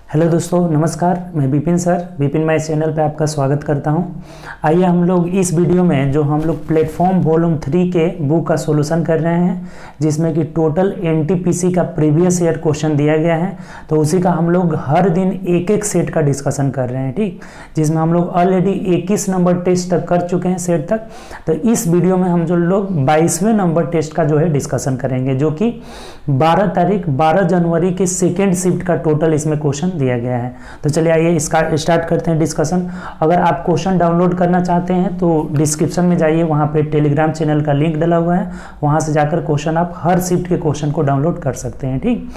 Hello दोस्तों, नमस्कार। मैं Vipin sir, Vipin my channel पे आपका स्वागत करता हूं। आइए हम लोग इस वीडियो में जो हम लोग प्लेटफॉर्म वॉल्यूम 3 के बुक का सॉल्यूशन कर रहे हैं, जिसमें कि टोटल एनटीपीसी का प्रीवियस ईयर क्वेश्चन दिया गया है, तो उसी का हम लोग हर दिन एक एक सेट का डिस्कशन कर रहे हैं, ठीक। जिसमें हम लोग ऑलरेडी 21 नंबर टेस्ट तक कर चुके हैं सेट तक। तो इस वीडियो में हम जो लोग 22वें नंबर टेस्ट का जो है डिस्कशन करेंगे, जो कि 12 जनवरी के सेकेंड शिफ्ट का टोटल इसमें क्वेश्चन दिया गया है। तो चलिए आइए इसका स्टार्ट करते हैं डिस्कशन। अगर आप क्वेश्चन डाउनलोड करना चाहते हैं तो डिस्क्रिप्शन में जाइए, वहाँ पे टेलीग्राम चैनल का लिंक डला हुआ है, वहाँ से जाकर क्वेश्चन आप हर शिफ्ट के क्वेश्चन को डाउनलोड कर सकते हैं, ठीक।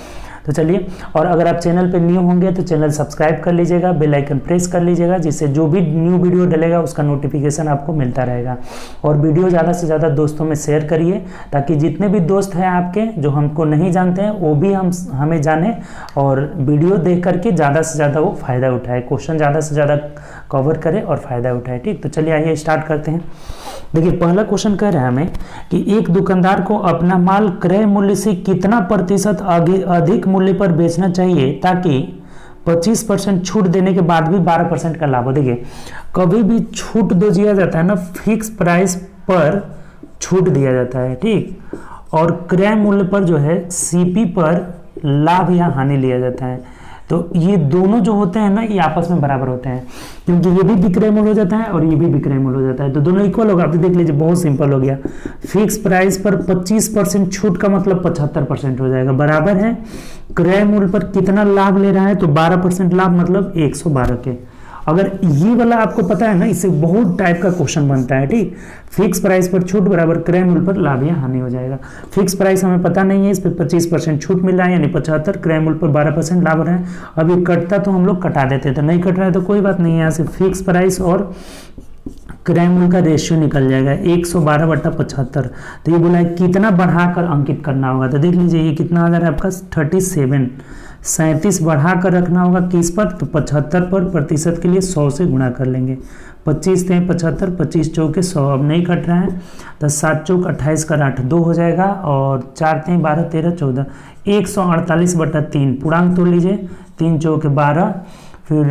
तो चलिए, और अगर आप चैनल पे न्यू होंगे तो चैनल सब्सक्राइब कर लीजिएगा, बेल आइकन प्रेस कर लीजिएगा, जिससे जो भी न्यू वीडियो डलेगा उसका नोटिफिकेशन आपको मिलता रहेगा। और वीडियो ज़्यादा से ज़्यादा दोस्तों में शेयर करिए, ताकि जितने भी दोस्त हैं आपके जो हमको नहीं जानते हैं वो भी हमें जाने और वीडियो देख करके ज़्यादा से ज़्यादा वो फ़ायदा उठाए, क्वेश्चन ज़्यादा से ज़्यादा कवर करे और फ़ायदा उठाए, ठीक। तो चलिए आइए स्टार्ट करते हैं। देखिए, पहला क्वेश्चन कह रहा है हमें कि एक दुकानदार को अपना माल क्रय मूल्य से कितना प्रतिशत अधिक मूल्य पर बेचना चाहिए ताकि 25% छूट देने के बाद भी 12% का लाभ हो। देखिए, कभी भी छूट दो दिया जाता है ना, फिक्स प्राइस पर छूट दिया जाता है, ठीक। और क्रय मूल्य पर जो है सीपी पर लाभ या हानि लिया जाता है। तो ये दोनों जो होते हैं ना, ये आपस में बराबर होते हैं, क्योंकि ये भी विक्रय मूल्य हो जाता है और ये भी विक्रय मूल्य हो जाता है, तो दोनों इक्वल होगा। आप देख लीजिए, बहुत सिंपल हो गया। फिक्स प्राइस पर 25% छूट का मतलब 75% हो जाएगा, बराबर है क्रय मूल्य पर कितना लाभ ले रहा है, तो 12% लाभ मतलब 112 के। अगर ये वाला आपको पता है ना, इससे बहुत टाइप का क्वेश्चन बनता है, ठीक। फिक्स प्राइस पर छूट बराबर क्रय मूल्य पर लाभ या हानि हो जाएगा। फिक्स प्राइस हमें पता नहीं है, इस पर 25% छूट मिल रहा है, यानी 75, क्रय मूल्य पर 12% लाभ हो रहा है। अब ये कटता तो हम लोग कटा देते, तो नहीं कट रहा है तो कोई बात नहीं है, यहाँ से फिक्स प्राइस और क्रय मूल्य का रेशियो निकल जाएगा 112/75। तो ये बोला है कितना बढ़ाकर अंकित करना होगा, तो देख लीजिए ये कितना आ जा रहा है आपका 37 बढ़ाकर रखना होगा किस पर, तो 75 पर। प्रतिशत के लिए 100 से गुणा कर लेंगे। 25 × 75, 25 चौके 100, अब नहीं कट रहा है, तो 7 चौक 28 का 8 2 हो जाएगा, और 4 × 12 13 14, 148/3 पूर्णांक तोड़ लीजिए, 3 चौके 12, फिर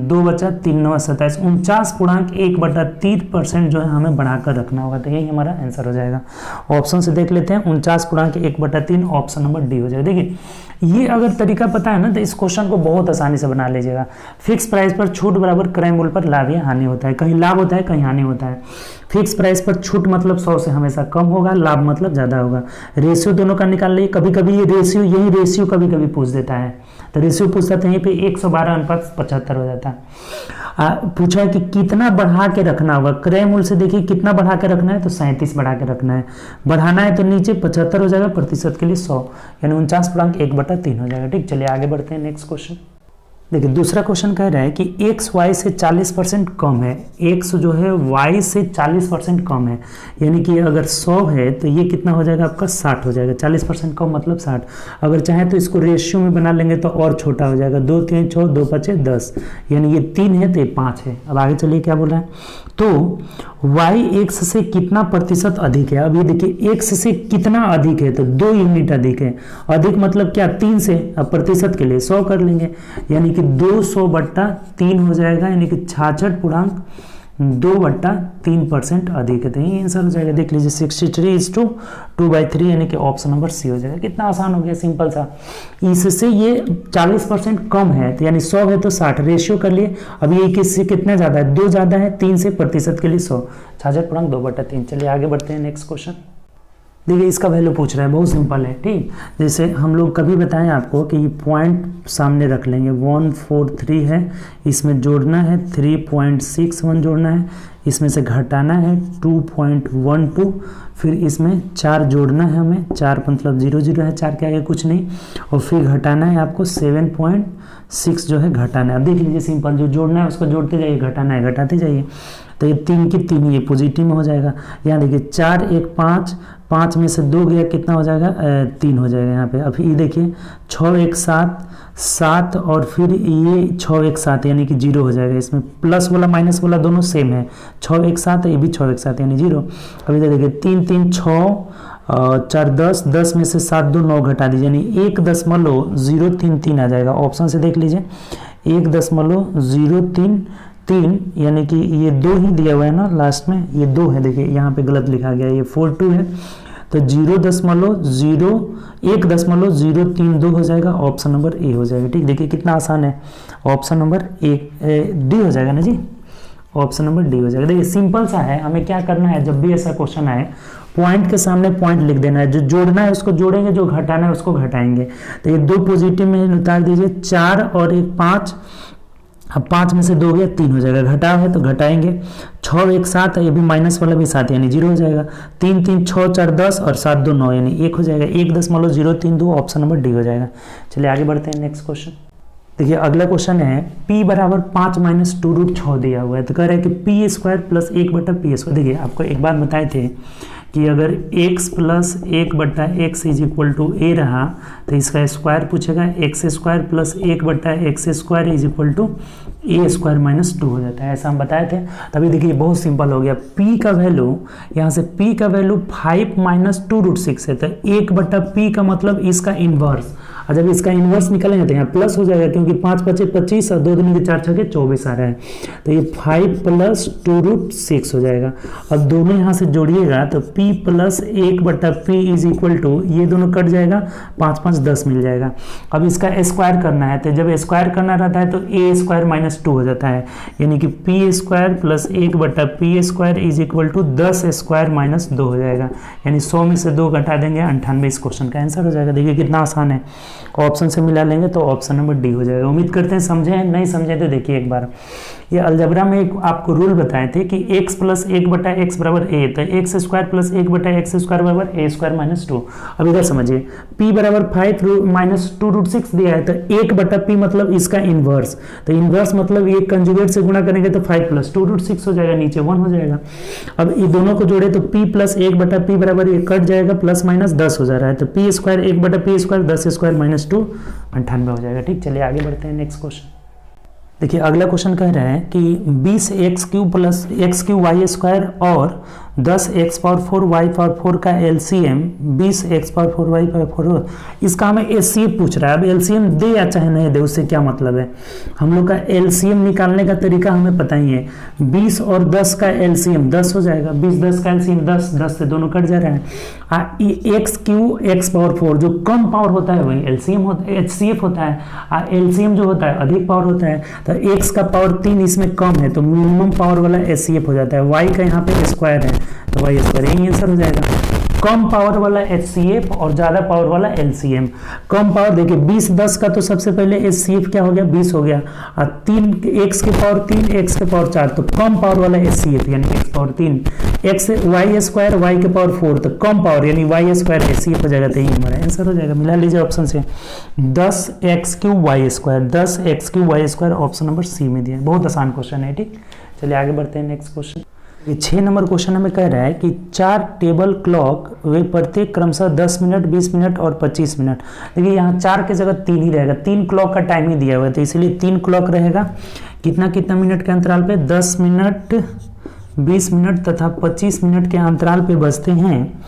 2 बचा, 3 9 27, 49.1/3% जो है हमें बढ़ाकर रखना होगा। तो यही हमारा आंसर हो जाएगा। ऑप्शन से देख लेते हैं, 49.1/3 ऑप्शन नंबर डी हो जाएगा। देखिए, ये अगर तरीका पता है ना, तो इस क्वेश्चन को बहुत आसानी से बना लीजिएगा। फिक्स प्राइस पर छूट बराबर क्रय मूल्य पर लाभ या हानि होता है, कहीं लाभ होता है कहीं हानि होता है। फिक्स प्राइस पर छूट मतलब 100 से हमेशा कम होगा, लाभ मतलब ज़्यादा होगा। रेशियो दोनों का निकाल लिए, कभी कभी ये रेशियो, यही रेशियो कभी कभी पूछ देता है, तो रेशियो पूछता है यहीं पे 112:75 हो जाता है। पूछा है कि कितना बढ़ा के रखना होगा, क्रय मूल्य से देखिए कितना बढ़ा के रखना है, तो 37 बढ़ा के रखना है। बढ़ाना है तो नीचे 75 हो जाएगा, प्रतिशत के लिए 100, यानी 49.1/3 हो जाएगा, ठीक। चलिए आगे बढ़ते हैं नेक्स्ट क्वेश्चन। देखिए, दूसरा क्वेश्चन कह रहा है कि x y से 40% कम है, x जो है y से 40% कम है, यानी कि अगर 100 है तो ये कितना हो जाएगा आपका 60 हो जाएगा। 40% कम मतलब 60। अगर चाहे तो इसको रेशियो में बना लेंगे तो और छोटा हो जाएगा, 2 3 6 2 5 10, यानी ये 3 है तो ये 5 है। अब आगे चलिए क्या बोल रहा है, तो y x से कितना प्रतिशत अधिक है। अब ये देखिए, x से कितना अधिक है, तो 2 यूनिट अधिक है। अधिक मतलब क्या, 3 से। अब प्रतिशत के लिए 100 कर लेंगे, यानी कि 200/3 हो जाएगा, यानी कि 66.2/3% अधिक है। तो ये आंसर हो जाएगा। देख लीजिए, 63:2/3, यानी कि ऑप्शन नंबर सी हो जाएगा। कितना आसान हो गया, सिंपल सा। इससे ये 40% कम है, तो यानी 100 है तो 60, रेशियो कर लिए। अब ये किससे कितना ज़्यादा है, 2 ज़्यादा है, 3 से, प्रतिशत के लिए 100, 66.2/3। चलिए आगे बढ़ते हैं नेक्स्ट क्वेश्चन। देखिए, इसका वैल्यू पूछ रहा है, बहुत सिंपल है, ठीक। जैसे हम लोग कभी बताएं आपको कि ये पॉइंट सामने रख लेंगे, 143 है, इसमें जोड़ना है 3.61 जोड़ना है, इसमें से घटाना है 2.12, फिर इसमें 4 जोड़ना है हमें, 4 मतलब 0 0 है, 4 के आगे कुछ नहीं, और फिर घटाना है आपको 7.6 जो है घटाना है। अब देख लीजिए, सिंपल, जो जोड़ना है उसको जोड़ते जाइए, घटाना है घटाते जाइए, तो ये 3 की 3 ये पॉजिटिव में हो जाएगा। यहाँ देखिए, 4 1 5, 5 में से 2 गया, कितना हो जाएगा, 3 हो जाएगा यहाँ पे। अब ये देखिए, 6 1 7 7, और फिर ये 6 1 7, यानी कि 0 हो जाएगा। इसमें प्लस वाला माइनस वाला दोनों सेम है, 6 1 7, ये भी 6 1 7, यानी 0। अभी देखिए, 3 3 6 4 10, 10 में से 7 2 9 घटा दीजिए, यानी 1.033 आ जाएगा। ऑप्शन से देख लीजिए, 1.033 यानी कि ये 2 ही दिया हुआ है ना, लास्ट में ये 2 है, देखिए यहाँ पे गलत लिखा गया है, ये 42 है, तो 1.032 हो जाएगा, ऑप्शन नंबर ए हो जाएगा। ठीक, देखिए कितना आसान है, ऑप्शन नंबर डी हो जाएगा ना जी, ऑप्शन नंबर डी हो जाएगा। देखिए सिंपल सा है, हमें क्या करना है, जब भी ऐसा क्वेश्चन आए पॉइंट के सामने पॉइंट लिख देना है, जो जोड़ना है उसको जोड़ेंगे, जो घटाना है उसको घटाएंगे। तो ये 2 पॉजिटिव में उतार दीजिए, 4 और 1 5, अब 5 में से 2 गया 3 हो जाएगा, घटाव है तो घटाएंगे, 6 1 7 है, ये भी माइनस वाला भी 7 यानी 0 हो जाएगा, 3 3 6 4 10 और 7 2 9 यानी 1 हो जाएगा, 1.032 ऑप्शन नंबर डी हो जाएगा। चलिए आगे बढ़ते हैं, नेक्स्ट क्वेश्चन। देखिए अगला क्वेश्चन है p बराबर 5 माइनस 2√6 दिया हुआ है, तो कह रहा है कि p स्क्वायर प्लस 1/p²। देखिए आपको एक बात बताए थे कि अगर x plus 1/x is equal to a रहा तो इसका स्क्वायर पूछेगा, x square plus 1/x square is equal to a square minus 2 हो जाता है, ऐसा हम बताए थे। तभी देखिए बहुत सिंपल हो गया, p का वैल्यू यहाँ से p का वैल्यू 5 माइनस 2√6 है, तो 1/p का मतलब इसका इन्वर्स, और जब इसका इन्वर्स निकलेंगे तो यहाँ प्लस हो जाएगा, क्योंकि 5 5 25 और 2 दूनी के 4 6 24 आ रहा है, तो ये 5 प्लस 2√6 हो जाएगा। अब दोनों यहाँ से जोड़िएगा तो p plus 1/p is equal to, ये दोनों कट जाएगा, 5 5 10 मिल जाएगा। अब इसका स्क्वायर करना है, तो जब स्क्वायर करना रहता है तो a स्क्वायर माइनस 2 हो जाता है, यानी कि p square plus 1/p square is equal to 10 square minus 2 हो जाएगा, यानी 100 में से 2 घटा देंगे, 98 इस क्वेश्चन का आंसर हो जाएगा। देखिए कितना आसान है, ऑप्शन से मिला लेंगे तो ऑप्शन नंबर डी हो जाएगा। उम्मीद करते हैं समझे हैं, नहीं समझे तो देखिए एक बार, ये अलजबरा में एक आपको रूल बताए थे कि x प्लस 1/x बराबर a, तो x square plus 1/x square बराबर a स्क्वायर माइनस 2। अब इधर समझिए, p बराबर 5 माइनस 2√6 दिया है, तो 1/p मतलब इसका इन्वर्स, तो इन्वर्स मतलब ये कंजुगेट से गुणा करेंगे तो 5 प्लस 2√6 हो जाएगा, नीचे 1 हो जाएगा। अब ये दोनों को जोड़े तो p प्लस 1/p बराबर ये कट जाएगा, प्लस माइनस 10 हो जा रहा है, तो p square 1/p square 10 square minus 2 98 हो जाएगा। ठीक, चलिए आगे बढ़ते हैं, नेक्स्ट क्वेश्चन। देखिए अगला क्वेश्चन कह रहा है कि 20x³ plus x³ Y square और 10x पावर 4 y पावर 4 का LCM 20x power 4 y power 4, इसका हमें एचसीएफ पूछ रहा है। अब एलसीएम दे या चाहे नहीं दे, उससे क्या मतलब है, हम लोग का एलसीएम निकालने का तरीका हमें पता ही है। 20 और 10 का एलसीएम 10 हो जाएगा, 20 10 का एलसीएम 10, 10 से दोनों कट जा रहा है। x³ x पावर 4 जो कम पावर होता है वही एलसीएम होता है, एचसीएफ होता है, और एलसीएम जो होता है अधिक पावर होता है, तो x का पावर 3 इसमें कम है, तो मिनिमम पावर वाला एचसीएफ हो जाता है। y का यहाँ पे स्क्वायर है तो वाई स्क्वायर, यही आंसर हो जाएगा। कम पावर वाला HCF और ज्यादा पावर वाला LCM। कम पावर देखिए 20 10 का तो सबसे पहले HCF क्या हो गया 20 हो गया, और 3 x के पावर 3 x के पावर 4, तो कम पावर वाला HCF यानी x power 3, x y square y के पावर 4, तो कम पावर यानी y स्क्वायर HCF हो जाएगा, तो यही हमारा आंसर हो जाएगा। मिला लीजिए ऑप्शन से 10x³ y square, 10x³ y square option number C में दिया है। बहुत आसान क्वेश्चन है। ठीक, चलिए आगे बढ़ते हैं, नेक्स्ट क्वेश्चन। ये 6 नंबर क्वेश्चन हमें कह रहा है कि 4 टेबल क्लॉक वे प्रत्येक क्रमशः 10 मिनट 20 मिनट और 25 मिनट। देखिए यहाँ 4 की जगह 3 ही रहेगा, 3 क्लॉक का टाइम ही दिया हुआ है, तो इसलिए 3 क्लॉक रहेगा। कितना कितना मिनट के अंतराल पे 10 मिनट 20 मिनट तथा 25 मिनट के अंतराल पे बजते हैं।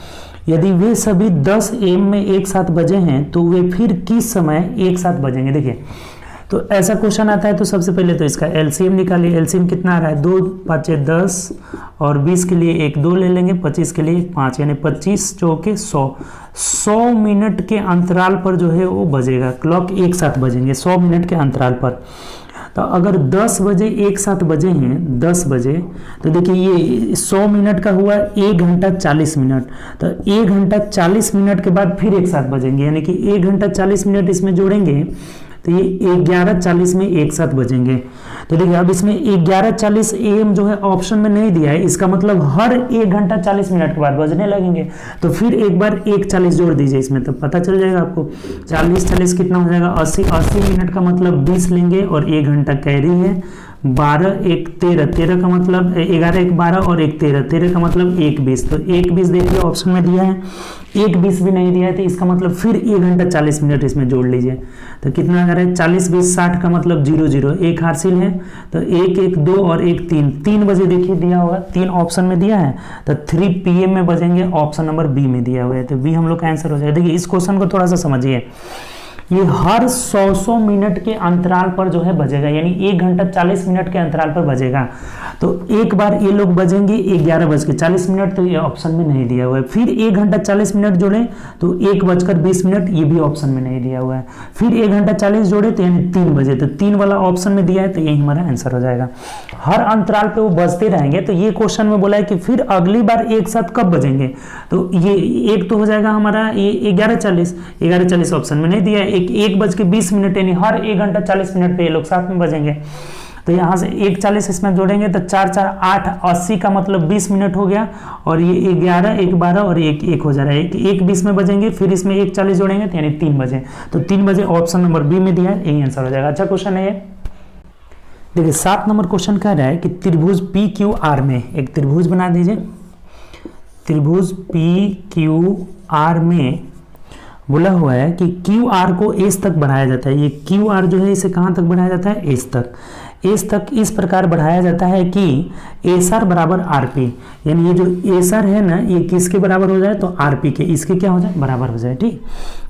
यदि वे सभी 10 AM में एक साथ बजे हैं तो वे फिर किस समय एक साथ बजेंगे। देखिए तो ऐसा क्वेश्चन आता है तो सबसे पहले तो इसका एलसीएम निकालिए। एलसीएम कितना आ रहा है 2 5 10 और 20 के लिए 1 2 ले लेंगे, 25 के लिए 5 यानी 25 चौके 100 मिनट के अंतराल पर जो है वो बजेगा, क्लॉक एक साथ बजेंगे 100 मिनट के अंतराल पर। तो अगर 10 बजे एक साथ बजे हैं 10 बजे, तो देखिए ये 100 मिनट का हुआ 1 घंटा 40 मिनट, तो 1 घंटा 40 मिनट के बाद फिर एक साथ बजेंगे, यानी कि 1 घंटा 40 मिनट इसमें जोड़ेंगे तो ये 11:40 में एक साथ बजेंगे। तो देखिए अब इसमें 11:40 AM जो है ऑप्शन में नहीं दिया है, इसका मतलब हर 1 घंटा 40 मिनट के बाद बजने लगेंगे। तो फिर एक बार 1:40 जोड़ दीजिए इसमें, तो पता चल जाएगा आपको 40 कितना हो जाएगा 80 मिनट का मतलब 20 लेंगे और 1 घंटा कैरी है। 12 1 13 का मतलब 11 1 12 और 1 13 का मतलब 1 20, तो 1 20 देखिए ऑप्शन में दिया है, 1 20 भी नहीं दिया है, तो इसका मतलब फिर 1 घंटा 40 मिनट इसमें जोड़ लीजिए। तो कितना अगर है 40 20 60 का मतलब 0 0, एक हासिल है, तो 1 1 2 और 1 3 बजे देखिए दिया होगा, 3 ऑप्शन में दिया है, तो 3 PM में बजेंगे, ऑप्शन नंबर बी में दिया हुआ है, तो बी हम लोग का आंसर हो जाएगा। देखिए इस क्वेश्चन को थोड़ा सा समझिए, ये हर 100 मिनट के अंतराल पर जो है बजेगा, यानी 1 घंटा 40 मिनट के अंतराल पर बजेगा। तो एक बार ये लोग बजेंगे 11:40, तो ये ऑप्शन में नहीं दिया हुआ है। फिर 1 घंटा 40 मिनट जोड़े तो 1:20, ये भी ऑप्शन में नहीं दिया हुआ है। फिर 1 घंटा 40 जोड़े तो यानी 3 बजे, तो 3 वाला ऑप्शन में दिया है, तो यही हमारा आंसर हो जाएगा। हर अंतराल पे वो बजते रहेंगे। तो ये क्वेश्चन में बोला है कि फिर अगली बार एक साथ कब बजेंगे, तो ये एक तो हो जाएगा हमारा ये 11:40 ऑप्शन में नहीं दिया है। 1:20 यानी हर 1 घंटा 40 मिनट पे ये लोग साथ में बजेंगे। तो यहाँ से 1:40 इसमें जोड़ेंगे तो 4 4 8 80 का मतलब 20 मिनट हो गया, और ये 11 1 12 और 1 हो जा रहा है। 1:20 में बजेंगे, फिर इसमें 1:40 जोड़ेंगे तो यानी 3 बजे। तो 3 बजे ऑप्शन नंबर बी में दिया है, यही आंसर हो जाएगा। अच्छा क्वेश्चन है ये। देखिए 7 नंबर क्वेश्चन कह रहा है कि त्रिभुज PQR में एक त्रिभुज बना दीजिए। त्रिभुज PQR में बोला हुआ है कि QR को एस तक बढ़ाया जाता है। ये QR जो है इसे कहाँ तक बढ़ाया जाता है, एस तक। एस तक इस प्रकार बढ़ाया जाता है कि SR बराबर RP, यानी ये जो SR है ना ये किसके बराबर हो जाए, तो RP के, इसके क्या हो जाए, बराबर हो जाए। ठीक,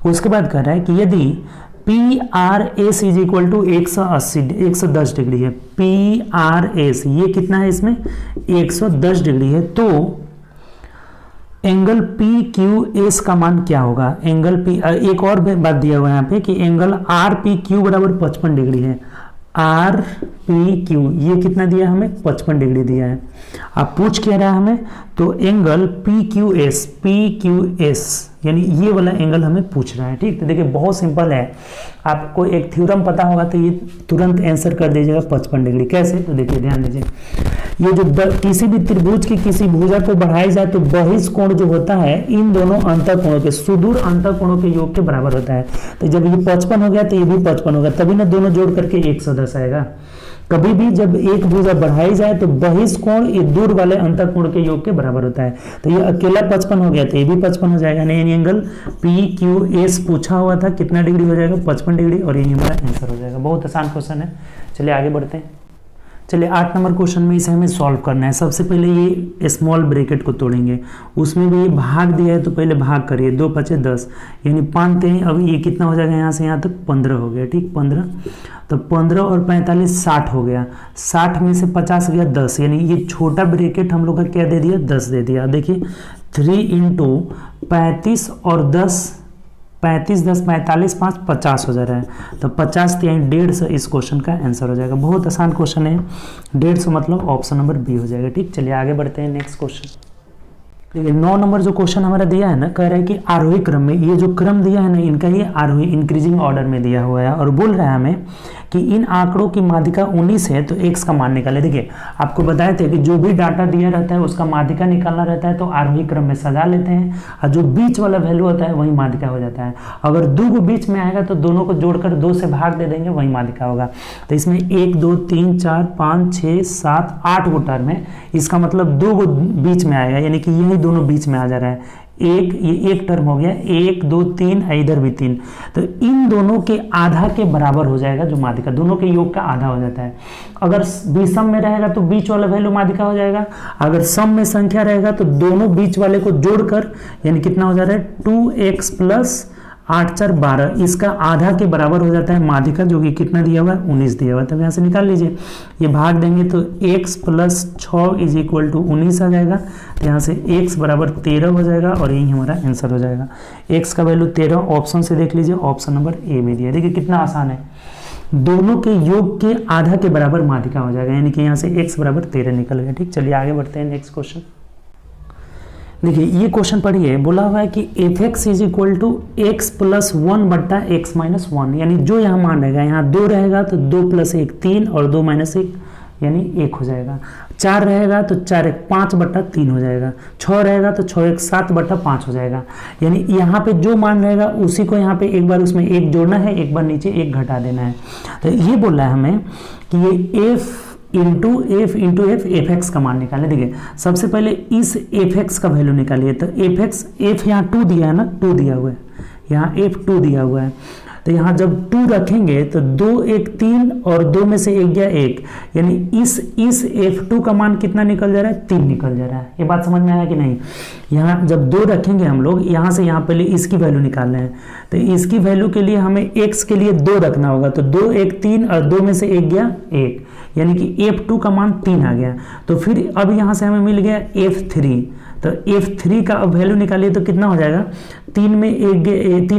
उसके बाद कह रहा है कि यदि PRS is equal to 110 degree है, PRS ये कितना है, इसमें 110 डिग्री है, तो एंगल PQS का मान क्या होगा। एंगल P, एक और बात दिया हुआ है यहाँ पे कि एंगल RPQ बराबर 55 डिग्री है। RPQ ये कितना दिया हमें, 55 डिग्री दिया है। आप पूछ क्या रहा है हमें, तो एंगल PQS यानी ये वाला एंगल हमें पूछ रहा है। ठीक, तो देखिए बहुत सिंपल है, आपको एक थ्योरम पता होगा तो ये तुरंत आंसर कर दीजिएगा 55 डिग्री। कैसे, तो देखिए ध्यान दीजिए, ये जो किसी भी त्रिभुज की किसी भुजा को बढ़ाई जाए तो बहिष्ठ कोण जो होता है इन दोनों अंतःकोणों के, सुदूर अंतःकोणों के योग के बराबर होता है। तो जब ये 55 हो गया तो ये भी 55 होगा, तभी ना दोनों जोड़ करके 110 आएगा। कभी भी जब एक भुजा बढ़ाई जाए तो बहिष्ठ कोण ये दूर वाले अंतःकोण के योग के बराबर होता है। तो ये अकेला 55 हो गया तो ये भी 55 हो जाएगा। नहीं, एंगल PQS पूछा हुआ था कितना डिग्री हो जाएगा, 55 डिग्री, और यही हमारा आंसर हो जाएगा। बहुत आसान क्वेश्चन है। चलिए आगे बढ़ते हैं। चलिए 8 नंबर क्वेश्चन में इसे हमें सॉल्व करना है। सबसे पहले ये स्मॉल ब्रैकेट को तोड़ेंगे, उसमें भी भाग दिया है तो पहले भाग करिए, 2 5 10 यानी 5 हैं। अब ये कितना हो जाएगा, यहाँ से यहाँ तक 15 हो गया। ठीक, 15, तो 15 और 45 60 हो गया। 60 में से 50 गया 10, यानी ये छोटा ब्रैकेट हम लोग का क्या दे दिया, 10 दे दिया। देखिए 3 × 35 और 10, 35 10 45 5 50 हो जा रहा है। तो 50 यानी 150 इस क्वेश्चन का आंसर हो जाएगा। बहुत आसान क्वेश्चन है, 150 मतलब ऑप्शन नंबर बी हो जाएगा। ठीक, चलिए आगे बढ़ते हैं नेक्स्ट क्वेश्चन। देखिए 9 नंबर जो क्वेश्चन हमारा दिया है ना, कह रहा है कि आरोही क्रम में, ये जो क्रम दिया है ना इनका ये आरोही इंक्रीजिंग ऑर्डर में दिया हुआ है, और बोल रहा है हमें कि इन आंकड़ों की माध्यिका 19 है तो x का मान निकाले। देखिए आपको बताए थे कि जो भी डाटा दिया रहता है उसका माध्यिका निकालना रहता है तो आरोही क्रम में सजा लेते हैं, और जो बीच वाला वैल्यू होता है वही माध्यिका हो जाता है। अगर 2 को बीच में आएगा तो दोनों को जोड़कर 2 से भाग दे देंगे, वही माध्यिका होगा। तो इसमें 1 2 3 4 5 6 7 8 गो टर्म है, इसका मतलब 2 गो बीच में आएगा, यानी कि यही दोनों बीच में आ जा रहा है। ये एक टर्म हो गया, 1 2 3, इधर भी 3, तो इन दोनों के आधा के बराबर हो जाएगा जो माध्यिका, दोनों के योग का आधा हो जाता है। अगर विषम में रहेगा तो बीच वाला वैल्यू माध्यिका हो जाएगा, अगर सम में संख्या रहेगा तो दोनों बीच वाले को जोड़कर यानी कितना हो जा रहा है, 2x + 8 4 12, इसका आधा के बराबर हो जाता है माध्यिका, जो कि कितना दिया हुआ है, 19 दिया हुआ है। तब यहाँ से निकाल लीजिए, ये भाग देंगे तो x + 6 = 19 आ जाएगा। यहाँ से x बराबर 13 हो जाएगा, और यही हमारा आंसर हो जाएगा। x का वैल्यू 13 ऑप्शन से देख लीजिए, ऑप्शन नंबर ए में दिया। देखिए कितना आसान है, दोनों के योग के आधा के बराबर माध्यिका हो जाएगा, यानी कि यहाँ से x बराबर 13 निकल गया। ठीक, चलिए आगे बढ़ते हैं नेक्स्ट क्वेश्चन। देखिए ये क्वेश्चन पढ़िए, बोला हुआ है कि f(x) = x + 1/x - 1, यानी जो यहाँ मान रहेगा, यहाँ 2 रहेगा तो 2 + 1 3, और 2 - 1 यानी 1 हो जाएगा। 4 रहेगा तो 4 1 5/3 हो जाएगा। 6 रहेगा तो 6 1 7/5 हो जाएगा। यानी यहाँ पे जो मान रहेगा उसी को यहाँ पे एक बार उसमें 1 जोड़ना है, एक बार नीचे 1 घटा देना है। तो ये बोल रहा है हमें कि ये f f(x) का मान निकाले। देखिए सबसे पहले इस f(x) का वैल्यू निकालिए। तो f यहाँ 2 दिया है ना, 2 दिया हुआ है, यहाँ f 2 दिया हुआ है। तो यहाँ जब 2 रखेंगे तो 2 1 3 और 2 में से 1 गया 1, यानी इस F2 का मान कितना निकल जा रहा है, 3 निकल जा रहा है। ये बात समझ में आया कि नहीं। यहाँ जब 2 रखेंगे हम लोग, यहाँ से यहाँ पहले इसकी वैल्यू निकालना है, तो इसकी वैल्यू के लिए हमें x के लिए 2 रखना होगा, तो 2 1 3 और 2 में से 1 गया 1, यानी कि F2 का मान 3 आ गया। तो फिर अब यहाँ से हमें मिल गया F3, तो F3 का अब वैल्यू निकालिए तो कितना हो जाएगा, 3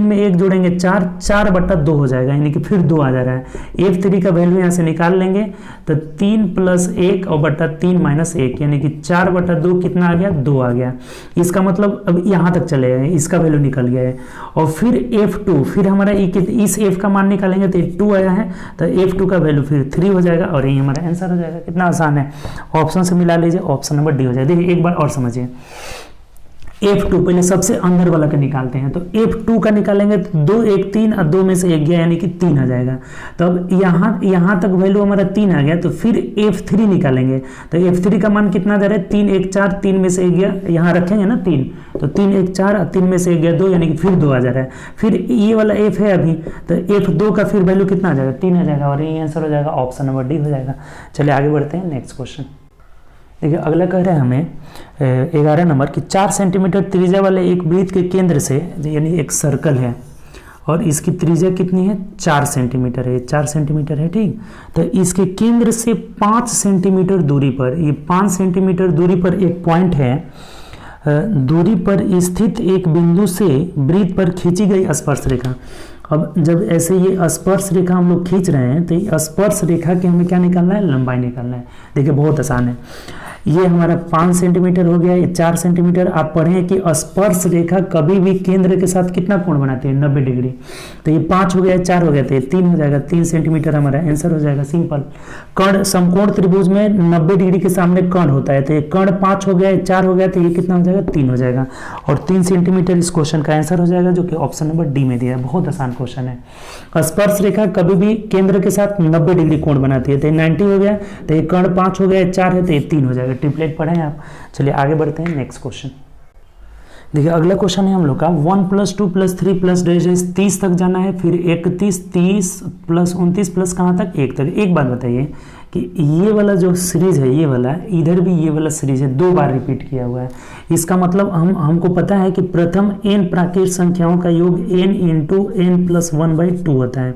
में 1 जोड़ेंगे 4, 4/2 हो जाएगा, यानी कि फिर 2 आ जा रहा है। F3 का वैल्यू यहाँ से निकाल लेंगे तो 3 + 1 और बटा 3 - 1, यानी कि 4/2 कितना आ गया, 2 आ गया। इसका मतलब अब यहाँ तक चले गए, इसका वैल्यू निकल गया है। और फिर F2, फिर हमारा इस F का मान निकालेंगे तो 2 आया है, तो F2 का वैल्यू फिर 3 हो जाएगा और यही हमारा आंसर हो जाएगा। कितना आसान है, ऑप्शन से मिला लीजिए, ऑप्शन नंबर डी हो जाएगा। देखिए एक बार और समझिए, F2 पहले सबसे अंदर वाला का निकालते हैं, तो F2 का निकालेंगे तो 2 1 3 और 2 में से 1 गया, यानी कि 3 आ जाएगा। तो अब यहाँ तक वैल्यू हमारा 3 आ गया, तो फिर F3 निकालेंगे, तो F3 का मान कितना दे रहा है, 3 1 4, 3 में से 1 गया, यहाँ रखेंगे ना 3, तो 3 1 4 और 3 में से 1 गया 2, यानी कि फिर 2 आ जा रहा है। फिर ये वाला F है अभी, तो F2 का फिर वैल्यू कितना आ जाएगा, 3 आ जाएगा, और यही आंसर हो जाएगा, ऑप्शन नंबर डी हो जाएगा। चलिए आगे बढ़ते हैं, नेक्स्ट क्वेश्चन। देखिए अगला कह रहे हैं हमें 11 नंबर की 4 सेंटीमीटर त्रिज्या वाले एक वृत्त के केंद्र से, यानी एक सर्कल है और इसकी त्रिज्या कितनी है, 4 सेंटीमीटर है, 4 सेंटीमीटर है, ठीक। तो इसके केंद्र से 5 सेंटीमीटर दूरी पर, ये 5 सेंटीमीटर दूरी पर एक पॉइंट है, दूरी पर स्थित एक बिंदु से वृत्त पर खींची गई स्पर्श रेखा। अब जब ऐसे ये स्पर्श रेखा हम लोग खींच रहे हैं, तो ये स्पर्श रेखा के हमें क्या निकालना है, लंबाई निकालना है। देखिए बहुत आसान है, ये हमारा 5 सेंटीमीटर हो गया, ये 4 सेंटीमीटर। आप पढ़ें कि स्पर्श रेखा कभी भी केंद्र के साथ कितना कोण बनाती है, 90 डिग्री। तो ये 5 हो गया, 4 हो गया, तो ये 3 हो जाएगा, 3 सेंटीमीटर हमारा आंसर हो जाएगा, सिंपल। कर्ण समकोण त्रिभुज में 90 डिग्री के सामने कर्ण होता है, तो ये कर्ण 5 हो गया, 4 हो गया, तो ये कितना हो जाएगा, 3 हो जाएगा, और 3 सेंटीमीटर इस क्वेश्चन का आंसर हो जाएगा, जो कि ऑप्शन नंबर डी में दिया है। बहुत आसान क्वेश्चन है। स्पर्श रेखा कभी भी केंद्र के साथ 90 डिग्री कोण बनाती है, तो 90 हो गया, तो ये कर्ण 5 हो गया, 4 है, तो ये 3 हो जाएगा। ट्रिपलेट पढ़ें आप। चलिए आगे बढ़ते हैं, नेक्स्ट क्वेश्चन। देखिए अगला क्वेश्चन है हम लोग का 1 + 2 + 3 + 30 तक जाना है, फिर 31 30 + 29 प्लस कहाँ तक, 1 तक। एक बात बताइए कि ये वाला जो सीरीज है, ये वाला इधर भी ये वाला सीरीज है, 2 बार रिपीट किया हुआ है। इसका मतलब हमको पता है कि प्रथम n प्राकृत संख्याओं का योग n × n + 1/2 होता है,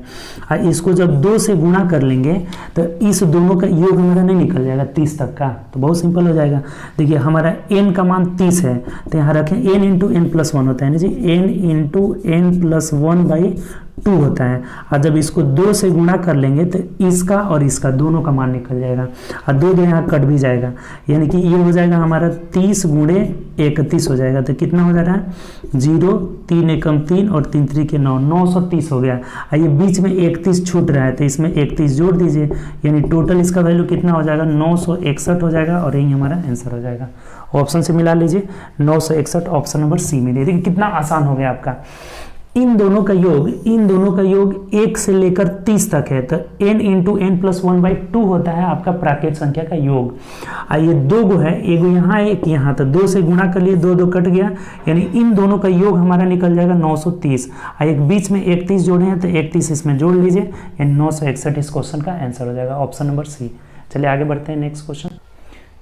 और इसको जब 2 से गुणा कर लेंगे तो इस दोनों का योग हमारा नहीं निकल जाएगा 30 तक का, तो बहुत सिंपल हो जाएगा। देखिए हमारा n का मान 30 है, तो यहाँ रखें n × n + 1 होता है ना जी, n × n + 1/2 होता है, और जब इसको 2 से गुणा कर लेंगे तो इसका और इसका दोनों का मान निकल जाएगा, और 2 यहाँ कट भी जाएगा, यानी कि ये हो जाएगा हमारा 30 × 31 हो जाएगा। तो कितना हो जा रहा है, 0 3 एकम 3 और 3 3 के 9, 930 हो गया। और ये बीच में 31 छूट रहा है, तो इसमें 31 जोड़ दीजिए, यानी टोटल इसका वैल्यू कितना हो जाएगा, 961 हो जाएगा, और यही हमारा आंसर हो जाएगा। ऑप्शन से मिला लीजिए, 961 ऑप्शन नंबर सी में। देखिए कितना आसान हो गया आपका। इन दोनों का योग 1 से लेकर 30 तक है, तो n × n + 1/2 होता है आपका प्राकृत संख्या का योग। ये 2 गो है, एक यहाँ एक यहाँ, तो 2 से गुणा कर लिए, 2 2 कट गया, यानी इन दोनों का योग हमारा निकल जाएगा 930। एक बीच में 31 जोड़े हैं, तो 31 इसमें जोड़ लीजिए, यानी 961 इस क्वेश्चन का आंसर हो जाएगा, ऑप्शन नंबर सी। चलिए आगे बढ़ते हैं, नेक्स्ट क्वेश्चन।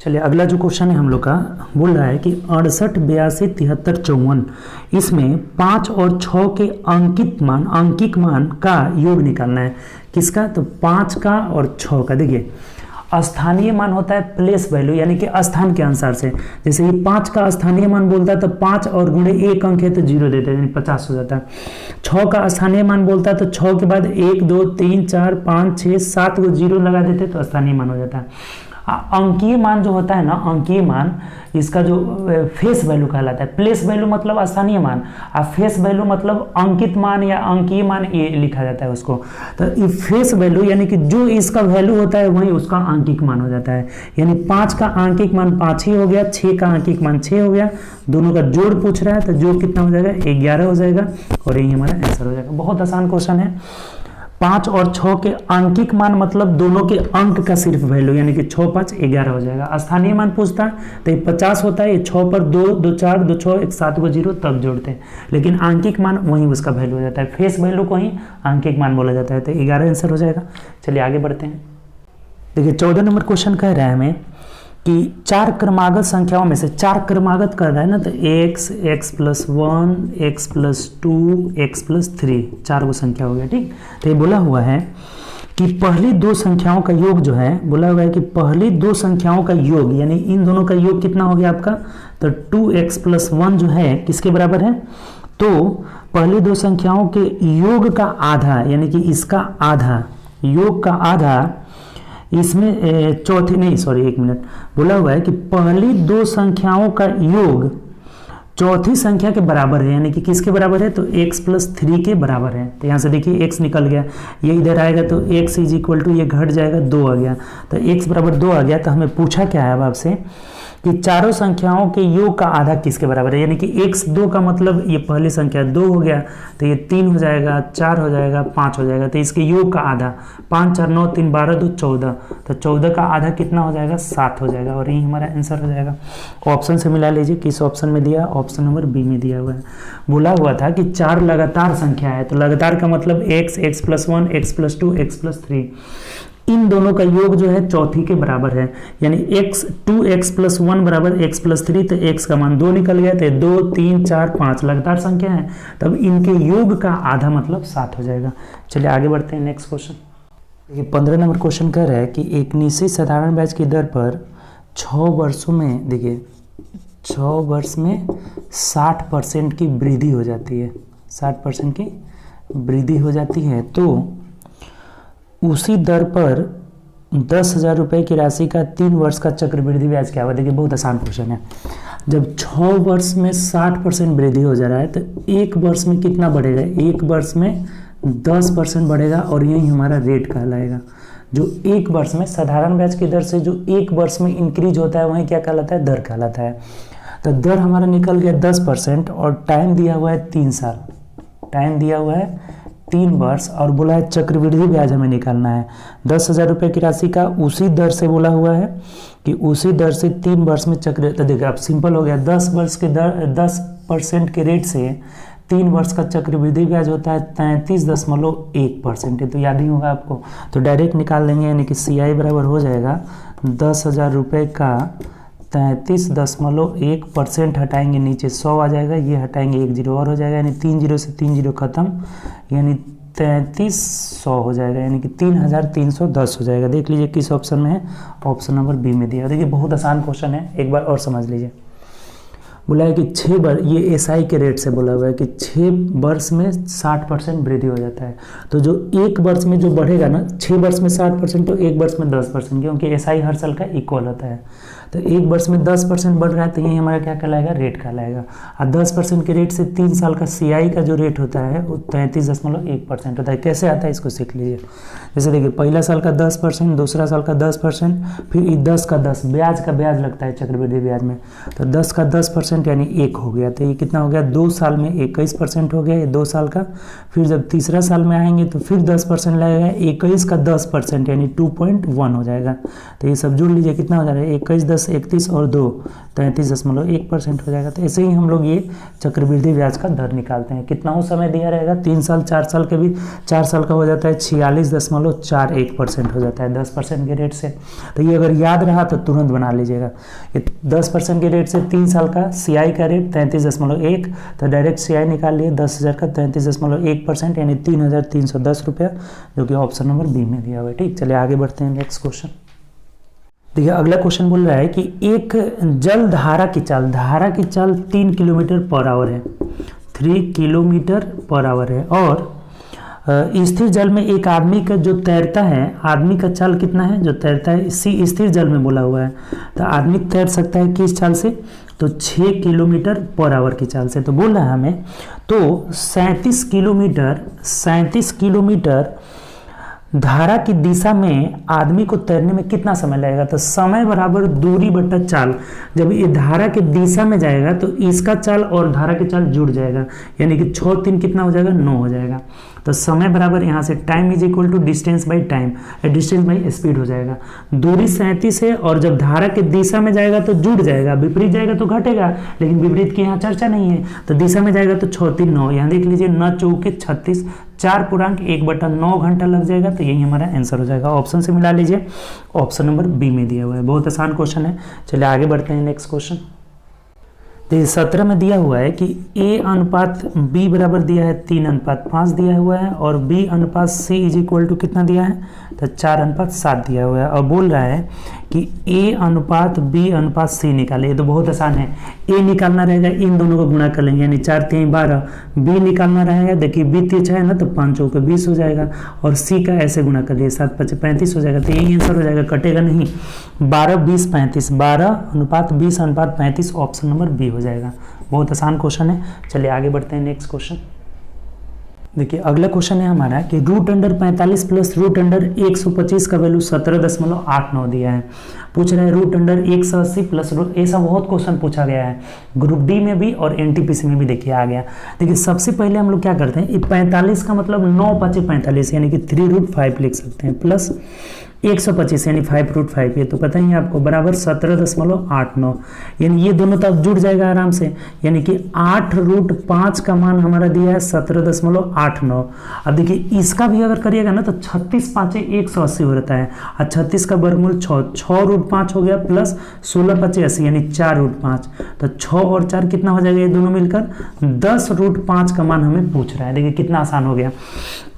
चलिए अगला जो क्वेश्चन है हम लोग का, बोल रहा है कि 68 82 73 54, इसमें 5 और 6 के अंकित मान का योग निकालना है। किसका, तो 5 का और 6 का। देखिए स्थानीय मान होता है प्लेस वैल्यू, यानी कि स्थान के अनुसार से। जैसे ये 5 का स्थानीय मान बोलता है तो 5 और गुणे 1 अंक है तो 0 देते हैं, यानी 50 हो जाता है। 6 का स्थानीय मान बोलता है तो 6 के बाद 1 2 3 4 5 6 7 को 0 लगा देते हैं तो स्थानीय मान हो जाता है। अंकीय मान जो होता है ना, अंकीय मान, इसका जो फेस वैल्यू कहलाता है। प्लेस वैल्यू मतलब स्थानीय मान, और फेस वैल्यू मतलब अंकित मान या अंकीय मान, ये लिखा जाता है उसको। तो ये फेस वैल्यू यानी कि जो इसका वैल्यू होता है वही उसका आंकिक मान हो जाता है। यानी 5 का आंकिक मान 5 ही हो गया, 6 का आंकिक मान 6 हो गया, दोनों का जोड़ पूछ रहा है तो जोड़ कितना हो जाएगा, 11 हो जाएगा, और यही हमारा आंसर हो जाएगा। बहुत आसान क्वेश्चन है। 5 और 6 के अंकिक मान मतलब दोनों के अंक का सिर्फ वैल्यू, यानी कि 6 5 11 हो जाएगा। स्थानीय मान पूछता है तो ये 50 होता है, ये 6 पर 2 2 4 2 6 एक 7 को 0 तब जोड़ते हैं, लेकिन अंकिक मान वहीं उसका वैल्यू हो जाता है, फेस वैल्यू को ही अंकिक मान बोला जाता है। तो 11 आंसर हो जाएगा। चलिए आगे बढ़ते हैं। देखिए 14 नंबर क्वेश्चन कह रहा है हमें कि 4 क्रमागत संख्याओं में से 4 क्रमागत कर रहा है ना, तो x, x + 1, x + 2, x + 3 4 वो संख्या हो गया। ठीक, तो ये बोला हुआ है कि पहली दो संख्याओं का योग जो है, बोला हुआ है कि पहली दो संख्याओं का योग, यानी इन दोनों का योग कितना हो गया आपका, तो 2x + 1 जो है किसके बराबर है, तो पहली दो संख्याओं के योग का आधा, यानी कि इसका आधा, योग का आधा इसमें चौथी नहीं सॉरी एक मिनट, बोला हुआ है कि पहली दो संख्याओं का योग चौथी संख्या के बराबर है, यानी कि किसके बराबर है, तो x + 3 के बराबर है। तो यहाँ से देखिए x निकल गया, ये इधर आएगा तो x = ये घट जाएगा 2 आ गया, तो x बराबर 2 आ गया। तो हमें पूछा क्या है अब आपसे कि चारों संख्याओं के योग का आधा किसके बराबर है, यानी कि x 2 का मतलब ये पहली संख्या 2 हो गया, तो ये 3 हो जाएगा, 4 हो जाएगा, 5 हो जाएगा, तो इसके योग का आधा 5 4 9 3 12 2 14, तो 14 का आधा कितना हो जाएगा, 7 हो जाएगा, और यही हमारा आंसर हो जाएगा। ऑप्शन से मिला लीजिए किस ऑप्शन में दिया, ऑप्शन नंबर बी में दिया हुआ है। बोला हुआ था कि 4 लगातार संख्या है, तो लगातार का मतलब x, x + 1, x + 2, x + 3, इन दोनों का योग जो है चौथी के बराबर है, यानी x 2x + 1 बराबर x + 3, तो x का मान 2 निकल गया, तो 2 3 4 5 लगातार संख्या है, तब इनके योग का आधा मतलब 7 हो जाएगा। चलिए आगे बढ़ते हैं नेक्स्ट क्वेश्चन। देखिए 15 नंबर क्वेश्चन कह रहा है कि एक निश्चित साधारण ब्याज की दर पर 6 वर्षों में, देखिए 6 वर्ष में 60% की वृद्धि हो जाती है, 60% की वृद्धि हो जाती है, तो उसी दर पर 10,000 रुपये की राशि का 3 वर्ष का चक्रवृद्धि ब्याज क्या होगा। देखिए बहुत आसान क्वेश्चन है। जब 6 वर्ष में 60% वृद्धि हो जा रहा है तो एक वर्ष में कितना बढ़ेगा, एक वर्ष में 10% बढ़ेगा, और यही हमारा रेट कहलाएगा। जो एक वर्ष में साधारण ब्याज की दर से जो एक वर्ष में इंक्रीज होता है वही क्या कहलाता है, दर कहलाता है। तो दर हमारा निकल गया 10% और टाइम दिया हुआ है 3 साल, टाइम दिया हुआ है 3 वर्ष, और बोला है चक्रवृद्धि ब्याज हमें निकालना है 10,000 रुपये की राशि का, उसी दर से बोला हुआ है कि उसी दर से 3 वर्ष में चक्र, तो देखिए अब सिंपल हो गया, 10% के रेट से 3 वर्ष का चक्रवृद्धि ब्याज होता है 33.1%, तो याद ही होगा आपको, तो डायरेक्ट निकाल लेंगे, यानी कि CI बराबर हो जाएगा 10,000 रुपये का 33.1% हटाएंगे, नीचे 100 आ जाएगा, ये हटाएंगे 1 0 और हो जाएगा, यानी 3 0 से 3 0 खत्म, यानी 3300 हो जाएगा, यानी कि 3310 हो जाएगा। देख लीजिए किस ऑप्शन में है, ऑप्शन नंबर बी में दिया। देखिए बहुत आसान क्वेश्चन है, एक बार और समझ लीजिए। बोला है कि 6 वर्ष, ये SI के रेट से बोला हुआ है कि 6 वर्ष में 60% वृद्धि हो जाता है, तो जो एक वर्ष में जो बढ़ेगा ना, 6 वर्ष में 60%, तो एक वर्ष में 10%, क्योंकि SI हर साल का इक्वल होता है, तो एक वर्ष में 10% बढ़ रहा है, तो यही हमारा क्या कहलाएगा, रेट कहलाएगा। और 10% के रेट से 3 साल का CI का जो रेट होता है वो 33.1% होता है। कैसे आता है इसको सीख लीजिए। जैसे देखिए पहला साल का 10%, दूसरा साल का 10%, फिर 10 का 10 ब्याज का ब्याज लगता है चक्रवृद्धि ब्याज में, तो 10 का 10% यानी 1 हो गया, तो ये कितना हो गया, 2 साल में 21% हो गया, ये 2 साल का। फिर जब तीसरा साल में आएंगे तो फिर 10% लगेगा, 21 का 10% यानी 2.1 हो जाएगा। तो ये सब जुड़ लीजिए कितना हो जाएगा, 21 10 31 और 2 33.1% हो जाएगा। तो ऐसे ही हम लोग ये चक्रवृद्धि ब्याज का दर निकालते हैं। कितना हो समय दिया रहेगा, 3 साल 4 साल के भी, 4 साल का हो जाता है 46.41% हो जाता है 10% के रेट से। तो ये अगर याद रहा तो तुरंत बना लीजिएगा। ये 10% के रेट से 3 साल का CI का रेट 33.1, तो डायरेक्ट CI निकाल लिए 10,000 का 33.1% यानी 3,310 रुपया, जो कि ऑप्शन नंबर बी में दिया हुआ है। ठीक, चलिए आगे बढ़ते हैं नेक्स्ट क्वेश्चन। देखिए अगला क्वेश्चन बोल रहा है कि एक जल धारा की चाल 3 किलोमीटर पर आवर है, 3 किलोमीटर पर आवर है, और स्थिर जल में एक आदमी का जो तैरता है, आदमी का चाल कितना है जो तैरता है, इसी स्थिर जल में बोला हुआ है, तो आदमी तैर सकता है किस चाल से, तो 6 किलोमीटर पर आवर की चाल से। तो बोल रहा है हमें, तो 37 किलोमीटर धारा की दिशा में आदमी को तैरने में कितना समय लगेगा, तो समय बराबर दूरी बटा चाल। जब ये धारा की दिशा में जाएगा तो इसका चाल और धारा की चाल जुड़ जाएगा, यानी कि 6 3 कितना हो जाएगा, 9 हो जाएगा। तो समय बराबर यहाँ से time is equal to distance by time, distance by speed हो जाएगा। दूरी 37 है और जब धारा के दिशा में जाएगा तो जुड़ जाएगा, विपरीत जाएगा तो घटेगा, लेकिन विपरीत की यहाँ चर्चा नहीं है। तो दिशा में जाएगा तो 36×9, यहाँ देख लीजिए 9 चौके 36, 4.1/9 घंटा लग जाएगा। तो यही हमारा आंसर हो जाएगा। ऑप्शन से मिला लीजिए, ऑप्शन नंबर बी में दिया हुआ है। बहुत आसान क्वेश्चन है। चलिए आगे बढ़ते हैं नेक्स्ट क्वेश्चन। तो 17 में दिया हुआ है कि A अनुपात B बराबर दिया है 3:5 दिया हुआ है और B अनुपात C इज इक्वल टू कितना दिया है, तो 4:7 दिया हुआ है। और बोल रहा है कि A अनुपात B अनुपात C निकाले। ये तो बहुत आसान है। A निकालना रहेगा, इन दोनों को गुणा कर लेंगे, यानी 4×3 = 12। B निकालना रहेगा, देखिए B 3 है ना, तो 5 चौके 20 हो जाएगा। और C का ऐसे गुणा कर लिए, 7×5 = 35 हो जाएगा। तो यही आंसर हो जाएगा, कटेगा नहीं। 12:20:35, 12:20:35, ऑप्शन नंबर बी हो जाएगा। बहुत आसान क्वेश्चन है। चलिए आगे बढ़ते हैं नेक्स्ट क्वेश्चन। देखिए अगला क्वेश्चन है हमारा कि √45 प्लस √125 का वैल्यू 17.89 दिया है। पूछ रहा है √180 प्लस ऐसा बहुत क्वेश्चन पूछा गया है ग्रुप डी में भी और एनटीपीसी में भी। देखिए आ गया। देखिए सबसे पहले हम लोग क्या करते हैं, 45 का मतलब 9×5 = 45 यानी कि 3√5 लिख सकते हैं, प्लस 125 यानी 5√5, ये तो पता ही है आपको, बराबर 17.89, यानी ये दोनों तो अब जुड़ जाएगा आराम से, यानी कि 8√5 का मान हमारा दिया है 17.89। अब देखिए इसका भी अगर करिएगा ना तो 36×5 = 180 हो जाता है, और 36 का वर्गमूल 6√5 हो गया, प्लस 16×5 = 80 यानी 4√5। तो 6 और 4 कितना हो जाएगा, ये दोनों मिलकर 10√5 का मान हमें पूछ रहा है। देखिए कितना आसान हो गया।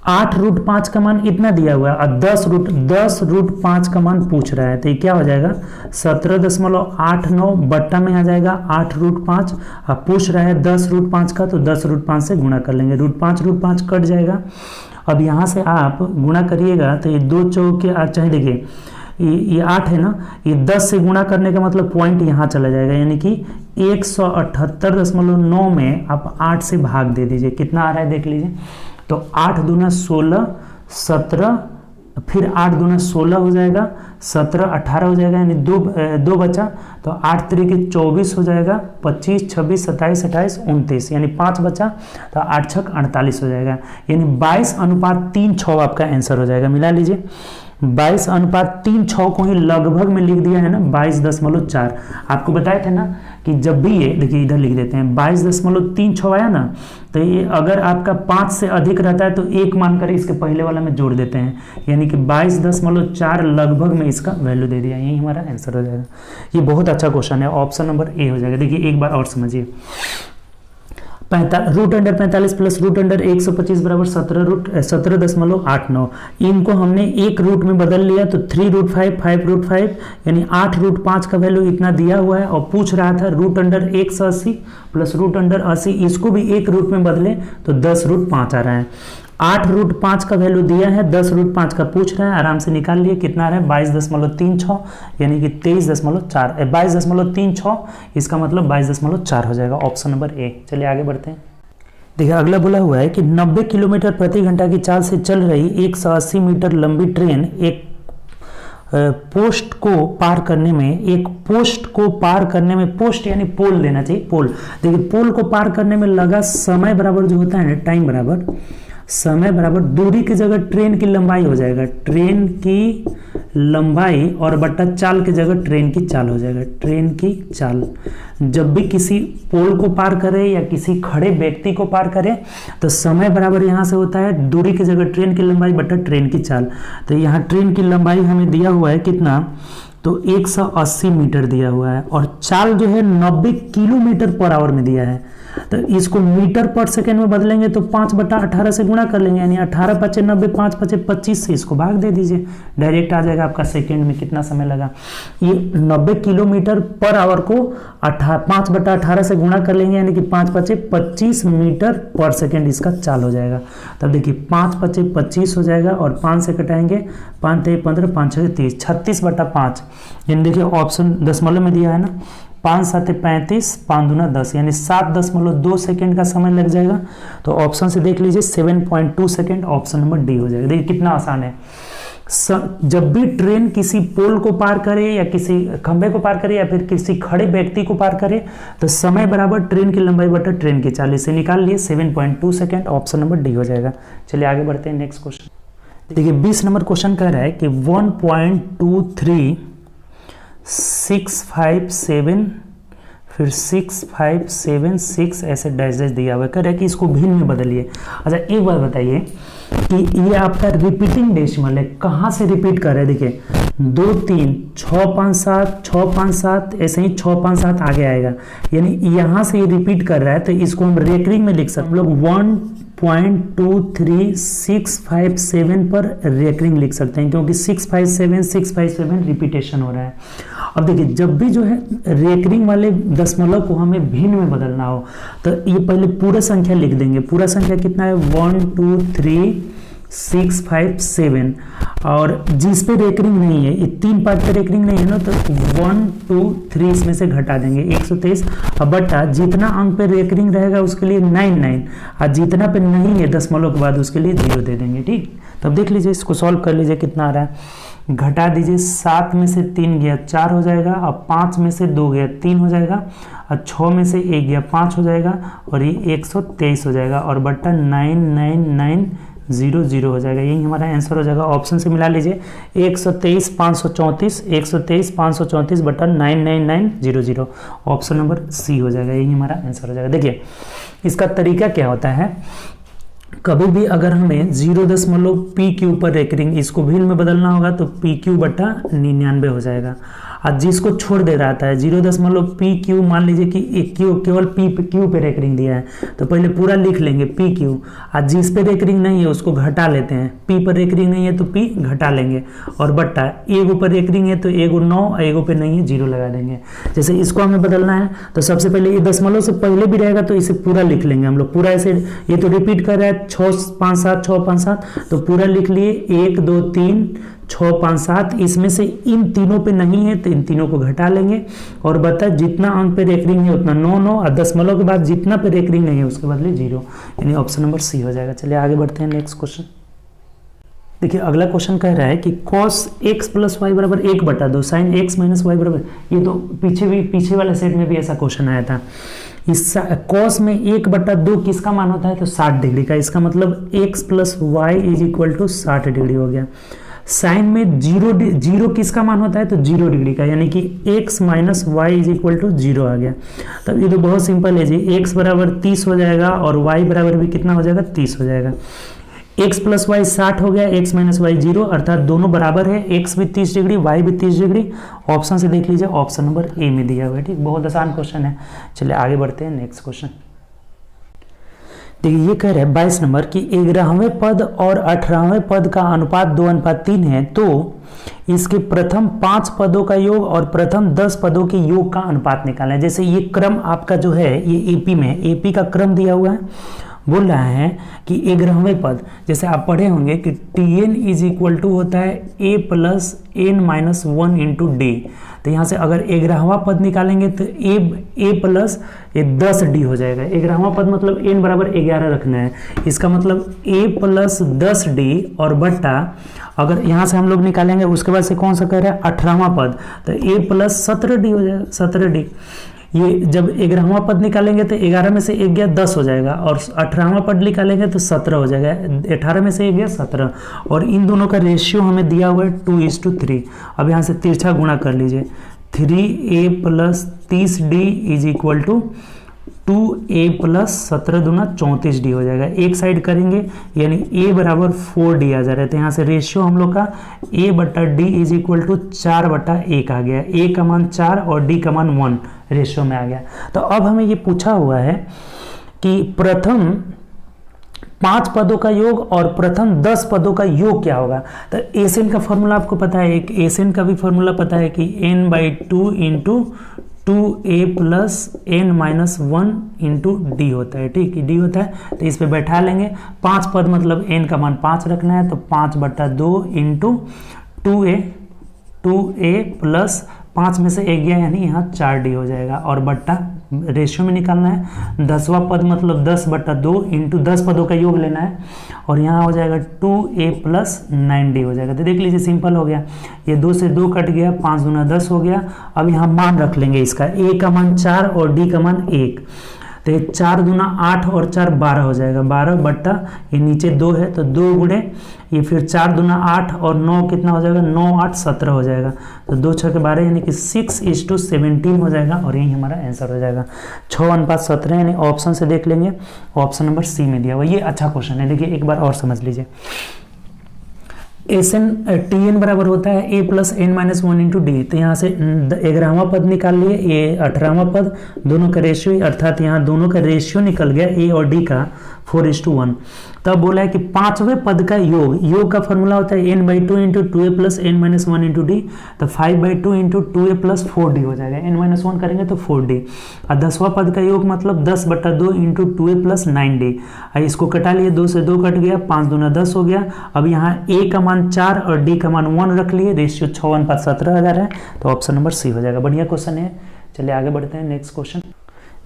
8√5 का मान इतना दिया हुआ है और 10√5 का मान पूछ रहा है, तो ये क्या हो जाएगा, 17.89 बट्टा में आ जाएगा 8√5। अब पूछ रहा है 10√5 का, तो 10√5 से गुणा कर लेंगे, √5 कट जाएगा। अब यहाँ से आप गुणा करिएगा तो ये 2 चौके 8, चाहे देखिए ये 8 है ना, ये 10 से गुणा करने का मतलब पॉइंट यहाँ चला जाएगा, यानी कि 178.9 में आप 8 से भाग दे दीजिए, कितना आ रहा है देख लीजिए। तो 8 दूना 16, 17, फिर 8 दूना 16 हो जाएगा, 17 18 हो जाएगा, यानी दो बचा, तो 8 3 = 24 हो जाएगा, 25 26 27 28 29, यानी 5 बचा, तो 8 6 48 हो जाएगा, यानी 22:3 आपका आंसर हो जाएगा। मिला लीजिए, 22:3 को ही लगभग में लिख दिया है ना, 22.4। आपको बताया था ना कि जब भी ये देखिए इधर लिख देते हैं 22.36 आया ना, तो ये अगर आपका 5 से अधिक रहता है तो 1 मानकर इसके पहले वाला में जोड़ देते हैं, यानी कि 22.4 लगभग में इसका वैल्यू दे दिया, यही हमारा आंसर हो जाएगा। ये बहुत अच्छा क्वेश्चन है, ऑप्शन नंबर ए हो जाएगा। देखिए एक बार और समझिए, √45 प्लस √125 बराबर 17.89। इनको हमने एक रूट में बदल लिया तो 3√5 5√5 यानी 8√5 का वैल्यू इतना दिया हुआ है। और पूछ रहा था √180 प्लस √80, इसको भी एक रूट में बदले तो 10√5 आ रहा है। 8√5 का वैल्यू दिया है, 10√5 का पूछ रहा है, आराम से निकाल लिए, कितना आ रहा है 22.36 यानी कि 23.4 22.36, इसका मतलब 22.4 हो जाएगा, ऑप्शन नंबर ए। चलिए आगे बढ़ते हैं। देखिए अगला बोला हुआ है कि 90 किलोमीटर प्रति घंटा की चाल से चल रही 180 मीटर लंबी ट्रेन एक पोस्ट को पार करने में पोस्ट यानी पोल देना चाहिए, पोल। देखिए पोल को पार करने में लगा समय बराबर जो होता है टाइम बराबर समय बराबर दूरी की जगह ट्रेन की लंबाई हो जाएगा, ट्रेन की लंबाई और बट्टा चाल की जगह ट्रेन की चाल हो जाएगा, ट्रेन की चाल। जब भी किसी पोल को पार करे या किसी खड़े व्यक्ति को पार करे तो समय बराबर यहाँ से होता है दूरी की जगह ट्रेन की लंबाई बट्टा ट्रेन की चाल। तो यहाँ ट्रेन की लंबाई हमें दिया हुआ है कितना, तो 180 मीटर दिया हुआ है और चाल जो है 90 किलोमीटर पर आवर में दिया है। तो इसको मीटर पर सेकेंड में बदलेंगे तो 5/18 से गुणा कर लेंगे, यानी 18 × 5 = 90, 5 × 5 = 25 से इसको भाग दे दीजिए, डायरेक्ट आ जाएगा आपका सेकेंड में कितना समय लगा। ये 90 किलोमीटर पर आवर को 5/18 से गुणा कर लेंगे, यानी कि 5 × 5 = 25 मीटर पर सेकेंड इसका चाल हो जाएगा। तब देखिए 5 × 5 = 25 हो जाएगा और 5 से कटाएंगे, 5 × 3 = 15, 5 × 6 = 30, 36/5, यानी देखिए ऑप्शन दशमलव में दिया है ना, 5 × 7 = 35, 5 × 2 = 10, यानी 7.2 सेकेंड का समय लग जाएगा। तो ऑप्शन से देख लीजिए 7.2 सेकेंड, ऑप्शन नंबर डी हो जाएगा। देखिए कितना आसान है। जब भी ट्रेन किसी पोल को पार करे या किसी खंभे को पार करे या फिर किसी खड़े व्यक्ति को पार करे तो समय बराबर ट्रेन की लंबाई बटा ट्रेन की चाल से निकाल लिए 7.2 सेकेंड। ऑप्शन नंबर डी हो जाएगा। चलिए आगे बढ़ते हैं नेक्स्ट क्वेश्चन। देखिए 20 नंबर क्वेश्चन कह रहा है कि 1.23657 फिर 6576 ऐसे डैश डैश दिया हुआ है। कह रहा है कि इसको भिन्न में बदलिए। अच्छा एक बात बताइए कि ये आपका रिपीटिंग डेसिमल है, कहाँ से रिपीट कर रहे हैं? देखिए 2 3 6 5 7 6 5 7 ऐसे ही 6 5 7 आगे आएगा, यानी यहाँ से ये रिपीट कर रहा है तो इसको हम रेकरिंग में लिख सकते हैं। हम लोग 1.23657 पर रेकरिंग लिख सकते हैं क्योंकि 657 रिपीटेशन हो रहा है। अब देखिए जब भी जो है रेकरिंग वाले दशमलव को हमें भिन्न में बदलना हो तो ये पहले पूरा संख्या लिख देंगे। पूरा संख्या कितना है? 12357 और जिस पे रेकरिंग नहीं है, ये 3 पार्ट पे रेकरिंग नहीं है ना, तो 1 2 3 इसमें से घटा देंगे 123 और बटा जितना अंक पे रेकरिंग रहेगा उसके लिए 99 और जितना पे नहीं है दशमलव के बाद उसके लिए 0 दे देंगे। ठीक, तब देख लीजिए इसको सॉल्व कर लीजिए कितना आ रहा है। घटा दीजिए, 7 में से 3 गया 4 हो जाएगा और 5 में से 2 गया 3 हो जाएगा और 6 में से 1 गया 5 हो जाएगा और ये 123 हो जाएगा और बट्टा 99900 हो जाएगा। यही हमारा आंसर हो जाएगा। ऑप्शन से मिला लीजिए 123,534 बट्टा 99900। ऑप्शन नंबर सी हो जाएगा, यही हमारा आंसर हो जाएगा। देखिए इसका तरीका क्या होता है, कभी भी अगर हमें 0 पी क्यू पर रेकरिंग इसको भिन्न में बदलना होगा तो पी क्यू बटा 99 हो जाएगा। और जिसको छोड़ दे रहा था 0 पी क्यू, मान लीजिए कि एक क्यू केवल पी क्यू पे रेकरिंग दिया है तो पहले पूरा लिख लेंगे पी क्यू, और जिस पे रेकरिंग नहीं है उसको घटा लेते हैं। पी पर रेकरिंग नहीं है तो पी घटा लेंगे और बट्टा एगो पर रेकरिंग है तो एगो 9 और एगो पे नहीं है 0 लगा देंगे। जैसे इसको हमें बदलना है तो सबसे पहले ये दशमलव से पहले भी रहेगा तो इसे पूरा लिख लेंगे हम लोग। पूरा ऐसे ये तो रिपीट कर रहा है 6 5 7 6 5 7 तो पूरा लिख लिए 1 2 3 6 5 7। इसमें से इन तीनों पे नहीं है तो इन तीनों को घटा लेंगे और बता जितना अंक पे रेकरिंग है उतना 9 9 और दशमलव के बाद जितना पे रेकरिंग नहीं है उसके बदले 0, यानी ऑप्शन नंबर सी हो जाएगा। चलिए आगे बढ़ते हैं नेक्स्ट क्वेश्चन। देखिए अगला क्वेश्चन कह रहा है कि cos x प्लस वाई बराबर 1/2 sin x माइनस वाई बराबर, ये तो पीछे वाले सेट में भी ऐसा क्वेश्चन आया था। इस cos में 1/2 किसका मान होता है? तो 60 डिग्री का। इसका मतलब x plus Y is equal to 60 degree हो गया। साइन में 0 किसका मान होता है? तो 0 डिग्री का, यानी कि x minus Y is equal to 0 आ गया। तब ये तो बहुत सिंपल है जी, x बराबर 30 हो जाएगा और y बराबर भी कितना हो जाएगा? 30 हो जाएगा। x प्लस वाई 60 हो गया, x माइनस वाई 0, अर्थात दोनों बराबर है, x भी 30 डिग्री y भी 30 डिग्री। ऑप्शन से देख लीजिए, ऑप्शन नंबर ए में दिया हुआ है। ठीक, बहुत आसान क्वेश्चन है। चलिए आगे बढ़ते हैं नेक्स्ट क्वेश्चन। देखिए ये कह रहे हैं 22 नंबर कि 11वें पद और 18वें पद का अनुपात 2:3 है तो इसके प्रथम 5 पदों का योग और प्रथम 10 पदों के योग का अनुपात निकालें। जैसे ये क्रम आपका जो है ये एपी में, एपी का क्रम दिया हुआ है, बोल रहा है कि 11वें पद, जैसे आप पढ़े होंगे कि Tn इज इक्वल टू होता है a plus n minus 1 into D. तो यहाँ से अगर 11वां पद निकालेंगे तो a प्लस 10d हो जाएगा। 11वां पद मतलब n बराबर 11 रखना है, इसका मतलब a प्लस 10d और बट्टा अगर यहाँ से हम लोग निकालेंगे उसके बाद से कौन सा कह रहा है 18वां पद, तो a प्लस 17d हो जाएगा। 17d, ये जब 11वां पद निकालेंगे तो 11 में से 1 गया 10 हो जाएगा और 18वां पद निकालेंगे तो 17 हो जाएगा। 18 में से 1 गया 17 और इन दोनों का रेशियो हमें दिया हुआ है 2:3। अब यहाँ से तिरछा गुणा कर लीजिए, 3a plus 30d is equal to 2a plus 17 दूना 34d हो जाएगा। एक साइड करेंगे यानी a बराबर 4d आ जा रहा है। तो यहाँ से रेशियो हम लोग का a बटा d इज इक्वल टू 4/1 आ गया। a का मान 4 और d का मान 1 रेशियो में आ गया। तो अब हमें ये पूछा हुआ है कि प्रथम 5 पदों का योग और प्रथम 10 पदों का योग क्या होगा। तो एसएन का फॉर्मूला आपको पता है, एक एसएन का भी फॉर्मूला पता है कि n/2 into 2a plus n minus 1 into D होता है। ठीक, डी होता है तो इस पे बैठा लेंगे। 5 पद मतलब n का मान 5 रखना है तो 5/2 इंटू 2a प्लस 5 में से 1 गया यानी यहाँ 4d हो जाएगा और बट्टा रेशियो में निकालना है। 10वां पद मतलब 10/2 इंटू 10 पदों का योग लेना है और यहाँ हो जाएगा 2a + 9d हो जाएगा। तो देख लीजिए सिंपल हो गया, ये 2 से 2 कट गया, 5 दूना 10 हो गया। अब यहाँ मान रख लेंगे इसका, a का मान 4 और d का मान 1, तो ये 4 दूना 8 और 4 12 हो जाएगा, 12 बट्टा ये नीचे 2 है तो 2 गुणे ये फिर 4 दूना 8 और 9 कितना हो जाएगा, 9 8 17 हो जाएगा। तो 2 6 के 12 यानी कि 6:17 हो जाएगा और यही हमारा आंसर हो जाएगा। 6:17 यानी ऑप्शन से देख लेंगे, ऑप्शन नंबर सी में दिया हुआ। ये अच्छा क्वेश्चन है, देखिए एक बार और समझ लीजिए। Tn बराबर होता है a + n-1 इंटू डी। तो यहाँ से 11वां पद निकाल लिए, ये 18वां पद, दोनों का रेशियो, अर्थात यहाँ दोनों का रेशियो निकल गया a और d का 4:1। तब बोला है कि 5वें पद का योग का फॉर्मूला होता है n/2 into 2a + n-1 into D. तो 5/2 इंटू 2a + 4d हो जाएगा, n-1 करेंगे तो 4d। और 10वां पद का योग मतलब 10/2 इंटू 2a + 9d। इसको कटा लिए, 2 से 2 कट गया, 5 दूना 10 हो गया। अब यहाँ a का मान 4 और d का मान 1 रख लिए, रेशियो 6:17 आ रहा है, तो ऑप्शन नंबर सी हो जाएगा। बढ़िया क्वेश्चन है, चलिए आगे बढ़ते हैं। नेक्स्ट क्वेश्चन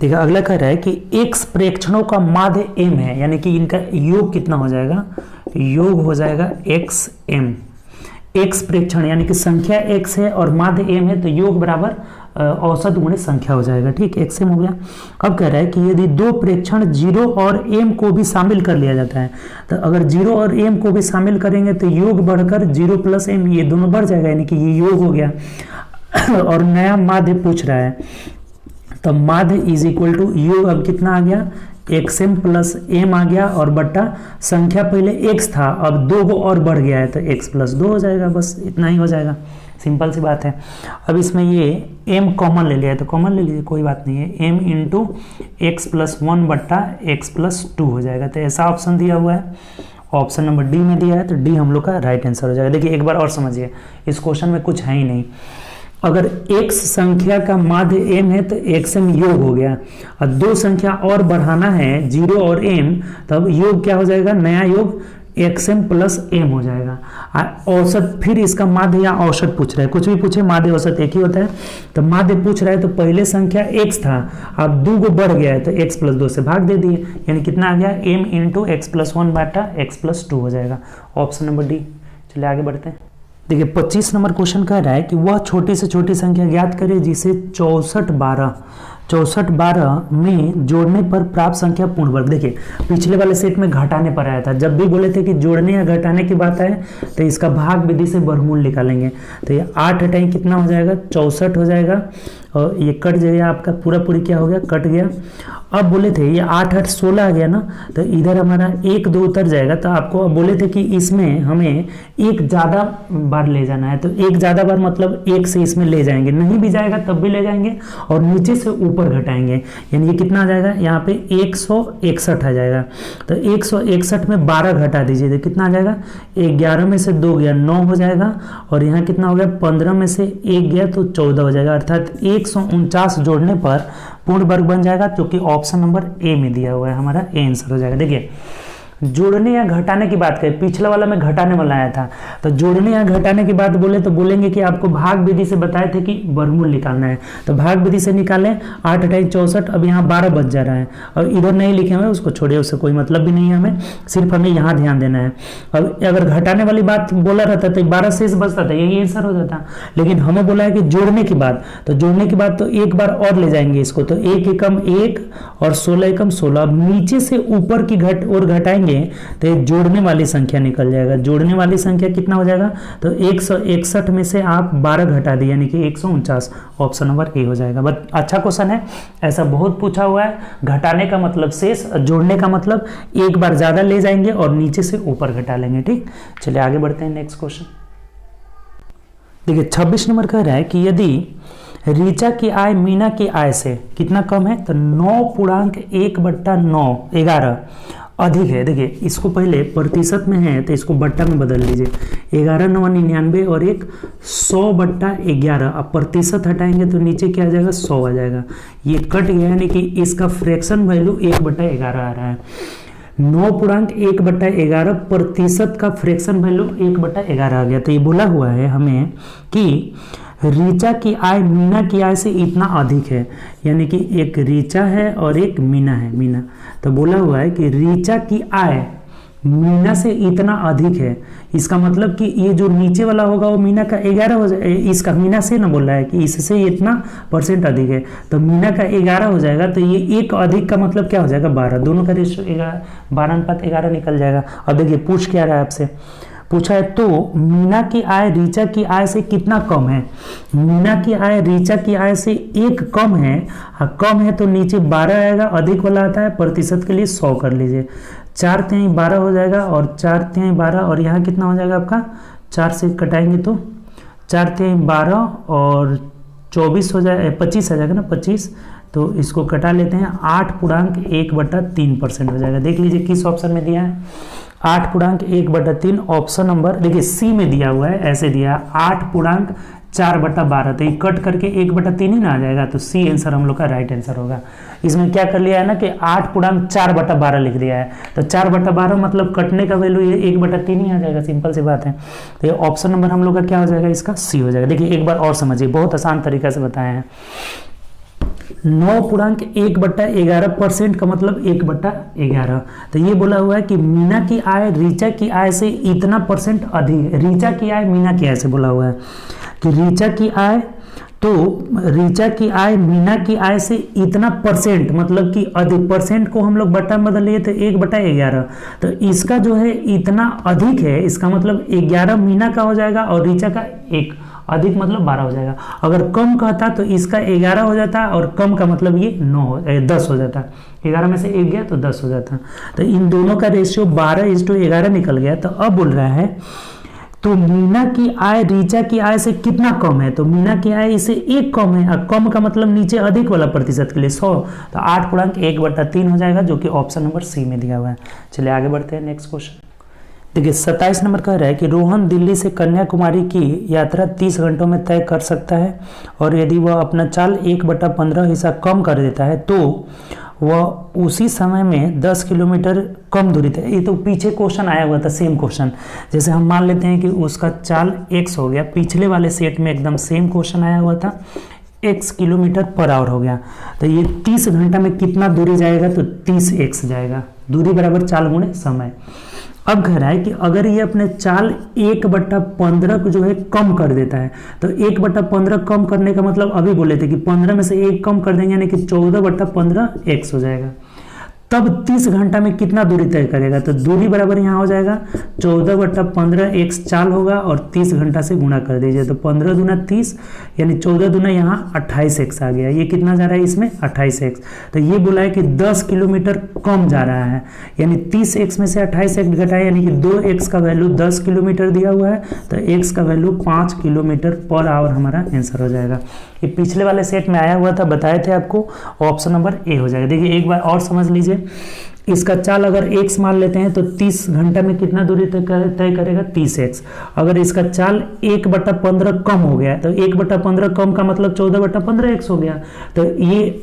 देखिए, अगला कह रहा है कि x प्रेक्षणों का माध्य m है, यानी कि इनका योग कितना हो जाएगा, योग हो जाएगा xm। x प्रेक्षण यानी कि संख्या x है और माध्य m है, तो योग बराबर औसत गुणे संख्या हो जाएगा। ठीक, xm हो गया। अब कह रहा है कि यदि दो प्रेक्षण 0 और m को भी शामिल कर लिया जाता है, तो अगर 0 और m को भी शामिल करेंगे तो योग बढ़कर 0 + m, ये दोनों बढ़ जाएगा, यानी कि ये योग हो गया। और नया माध्य पूछ रहा है, तो माध्य = योग अब कितना आ गया, xm + m आ गया और बट्टा संख्या पहले x था, अब 2 और बढ़ गया है तो x + 2 हो जाएगा, बस इतना ही हो जाएगा, सिंपल सी बात है। अब इसमें ये m कॉमन ले लिया है तो कॉमन ले लीजिए, कोई बात नहीं है, m इंटू x + 1 बट्टा x + 2 हो जाएगा। तो ऐसा ऑप्शन दिया हुआ है, ऑप्शन नंबर डी में दिया है, तो डी हम लोग का राइट आंसर हो जाएगा। देखिए एक बार और समझिए, इस क्वेश्चन में कुछ है ही नहीं। अगर x संख्या का माध्य m है तो xm योग हो गया, और दो संख्या और बढ़ाना है 0 और m, तब योग क्या हो जाएगा, नया योग xm + m हो जाएगा। औसत, फिर इसका माध्य या औसत पूछ रहा है, कुछ भी पूछे माध्य औसत एक ही होता है। तो माध्य पूछ रहा है तो पहले संख्या x था, अब 2 को बढ़ गया है तो x + 2 से भाग दे दिए, यानी कितना आ गया, m इंटू x + 1 बटा x + 2 हो जाएगा, ऑप्शन नंबर डी। चलिए आगे बढ़ते हैं। देखिए 25 नंबर क्वेश्चन कह रहा है कि वह छोटी से छोटी संख्या ज्ञात करे जिसे 6412 में जोड़ने पर प्राप्त संख्या पूर्ण वर्ग। देखिए पिछले वाले सेट में घटाने पर आया था, जब भी बोले थे कि जोड़ने या घटाने की बात है तो इसका भाग विधि से वर्गमूल निकालेंगे। तो ये 8 हटाएं कितना हो जाएगा, 64 हो जाएगा, और ये कट जाएगा, आपका पूरा पूरी क्या हो गया, कट गया। अब बोले थे ये 8 8 16 आ गया ना, तो इधर हमारा 1 2 उतर जाएगा। तो आपको अब बोले थे कि इसमें हमें एक ज़्यादा बार ले जाना है, तो एक ज़्यादा बार मतलब 1 से इसमें ले जाएंगे, नहीं भी जाएगा तब भी ले जाएंगे, और नीचे से ऊपर घटाएंगे, यानी ये कितना आ जाएगा, यहाँ पे 161 आ जाएगा। तो 161 में 12 घटा दीजिए तो कितना आ जाएगा, 11 में से 2 गया 9 हो जाएगा, और यहाँ कितना हो गया, 15 में से 1 गया तो 14 हो जाएगा, अर्थात 149 जोड़ने पर पूर्ण वर्ग बन जाएगा, जो कि ऑप्शन नंबर ए में दिया हुआ है, हमारा ए आंसर हो जाएगा। देखिए जोड़ने या घटाने की बात करें, पिछला वाला में घटाने वाला आया था, तो जोड़ने या घटाने की बात बोले तो बोलेंगे कि आपको भाग विधि से बताए थे कि वर्गमूल निकालना है, तो भाग विधि से निकालें, 8 8 64, अब यहाँ 12 बच जा रहा है, और इधर नहीं लिखे हुए उसको छोड़िए, उससे कोई मतलब भी नहीं है, हमें सिर्फ हमें यहाँ ध्यान देना है। अब अगर घटाने वाली बात बोला रहता तो 12 शेष बचता था, यही आंसर हो जाता, लेकिन हमें बोला है कि जोड़ने की बात, तो जोड़ने की बात तो एक बार और ले जाएंगे इसको, तो 1 एकम 1 और 16 एकम 16, अब नीचे से ऊपर की और घटाएंगे तो ये जोड़ने वाली संख्या निकल जाएगा। जोड़ने वाली संख्या कितना हो जाएगा, तो 161 में से आप 12 घटा दिए, यानी कि 149, ऑप्शन नंबर ए हो जाएगा। बट अच्छा क्वेश्चन है, ऐसा बहुत पूछा हुआ है। घटाने का मतलब शेष, जोड़ने का मतलब एक बार ज्यादा ले जाएंगे और नीचे से ऊपर घटा लेंगे। ठीक, चलिए आगे बढ़ते हैं। नेक्स्ट क्वेश्चन देखिए 26 नंबर कह रहा है कि यदि ऋचा की आय मीना की आय से कितना कम है, तो 9.1/9 11 अधिक है। देखिए इसको पहले प्रतिशत में है तो इसको बट्टा में बदल लीजिए, 11 9 99 और 100/11, अब प्रतिशत हटाएंगे तो नीचे क्या आ जाएगा, 100 आ जाएगा, ये कट गया, यानी कि इसका फ्रैक्शन वैल्यू 1/11 आ रहा है। 9.1/11 प्रतिशत का फ्रैक्शन वैल्यू 1/11 आ गया। तो ये बोला हुआ है हमें कि ऋचा की आय मीना की आय से इतना अधिक है, यानी कि एक ऋचा है और एक मीना है, मीना। तो बोला हुआ है कि ऋचा की आय मीना से इतना अधिक है, इसका मतलब कि ये जो नीचे वाला होगा वो मीना का 11 हो जाए, इसका मीना से ना बोल रहा है कि इससे इतना % अधिक है, तो मीना का 11 हो जाएगा। तो ये एक अधिक का मतलब क्या हो जाएगा 12, दोनों का रेशियो 12:11 निकल जाएगा। अब देखिए पूछ क्या रहा है आपसे, पूछा है तो मीना की आय ऋचा की आय से कितना कम है। मीना की आय ऋचा की आय से 1 कम है, हाँ कम है तो नीचे 12 आएगा, अधिक वाला आता है प्रतिशत के लिए 100 कर लीजिए। 4×3 = 12 हो जाएगा और 4×3 = 12 और यहाँ कितना हो जाएगा आपका 4 से कटाएंगे तो 4×3 = 12 और 24 हो जाए 25 आ जाएगा ना 25, तो इसको कटा लेते हैं 8.1/3% हो जाएगा। देख लीजिए किस ऑप्शन में दिया है 8.1/3, ऑप्शन नंबर देखिए सी में दिया हुआ है, ऐसे दिया 8.4/12, तो ये कट करके 1/3 ही ना आ जाएगा, तो सी आंसर हम लोग का राइट आंसर होगा। इसमें क्या कर लिया है ना कि 8.4/12 लिख दिया है, तो 4/12 मतलब कटने का वैल्यू ये 1/3 ही आ जाएगा, सिंपल सी बात है। तो ये ऑप्शन नंबर हम लोग का क्या हो जाएगा, इसका सी हो जाएगा। देखिए एक बार और समझिए, बहुत आसान तरीका से बताए हैं। 9.1/11% का मतलब 1/11, तो ये बोला हुआ है कि मीना की आय ऋचा की आय से इतना % अधिक है। ऋचा की आय मीना की आय से बोला हुआ है कि ऋचा की आय, तो ऋचा की आय मीना की आय से इतना % मतलब कि अधिक, % को हम लोग बट्टा में बदल लिए तो 1/11, तो इसका जो है इतना अधिक है, इसका मतलब 11 मीना का हो जाएगा और ऋचा का 1, अधिक मतलब 12 हो जाएगा। अगर कम कहता तो इसका 11 हो जाता और कम का मतलब ये 10 हो जाता, 11 में से 1 गया तो 10 हो जाता। तो इन दोनों का रेशियो 12:11 निकल गया। तो अब बोल रहा है तो मीना की आय ऋचा की आय से कितना कम है, तो मीना की आय इससे 1 कम है, और कम का मतलब नीचे अधिक वाला प्रतिशत के लिए 100, तो 8.1/3 हो जाएगा, जो कि ऑप्शन नंबर सी में दिया हुआ है। चलिए आगे बढ़ते हैं नेक्स्ट क्वेश्चन। देखिए 27 नंबर कह रहा है कि रोहन दिल्ली से कन्याकुमारी की यात्रा 30 घंटों में तय कर सकता है, और यदि वह अपना चाल 1/15 हिस्सा कम कर देता है तो वह उसी समय में 10 किलोमीटर कम दूरी तय। ये तो पीछे क्वेश्चन आया हुआ था, सेम क्वेश्चन। जैसे हम मान लेते हैं कि उसका चाल x हो गया, पिछले वाले सेट में एकदम सेम क्वेश्चन आया हुआ था, x km/h हो गया, तो ये 30 घंटा में कितना दूरी जाएगा, तो 30x जाएगा, दूरी बराबर चाल गुणे समय। अब कह रहा है कि अगर ये अपने चाल 1/15 को जो है कम कर देता है, तो 1/15 कम करने का मतलब अभी बोले थे कि 15 में से 1 कम कर देंगे, यानी कि 14/15 x हो जाएगा। तब 30 घंटा में कितना दूरी तय करेगा, तो दूरी बराबर यहाँ हो जाएगा 14/15 x चाल होगा और 30 घंटा से गुणा कर दीजिए, तो 15 दूना 30, यानी 14 दूना यहाँ 28x आ गया। ये कितना जा रहा है इसमें 28x, तो ये बोला है कि 10 किलोमीटर कम जा रहा है, यानी 30x में से 28x घटाए, यानी कि 2x का वैल्यू 10 किलोमीटर दिया हुआ है, तो x का वैल्यू 5 km/h हमारा आंसर हो जाएगा। ये पिछले वाले सेट में आया हुआ था, बताए थे आपको, ऑप्शन नंबर ए हो जाएगा। देखिए एक बार और समझ लीजिए, इसका चाल अगर x मान लेते हैं तो 30 घंटा में कितना दूरी तय करेगा 30x। अगर इसका चाल 1/15 कम हो गया, तो 1/15 कम का मतलब 14/15x हो गया, तो ये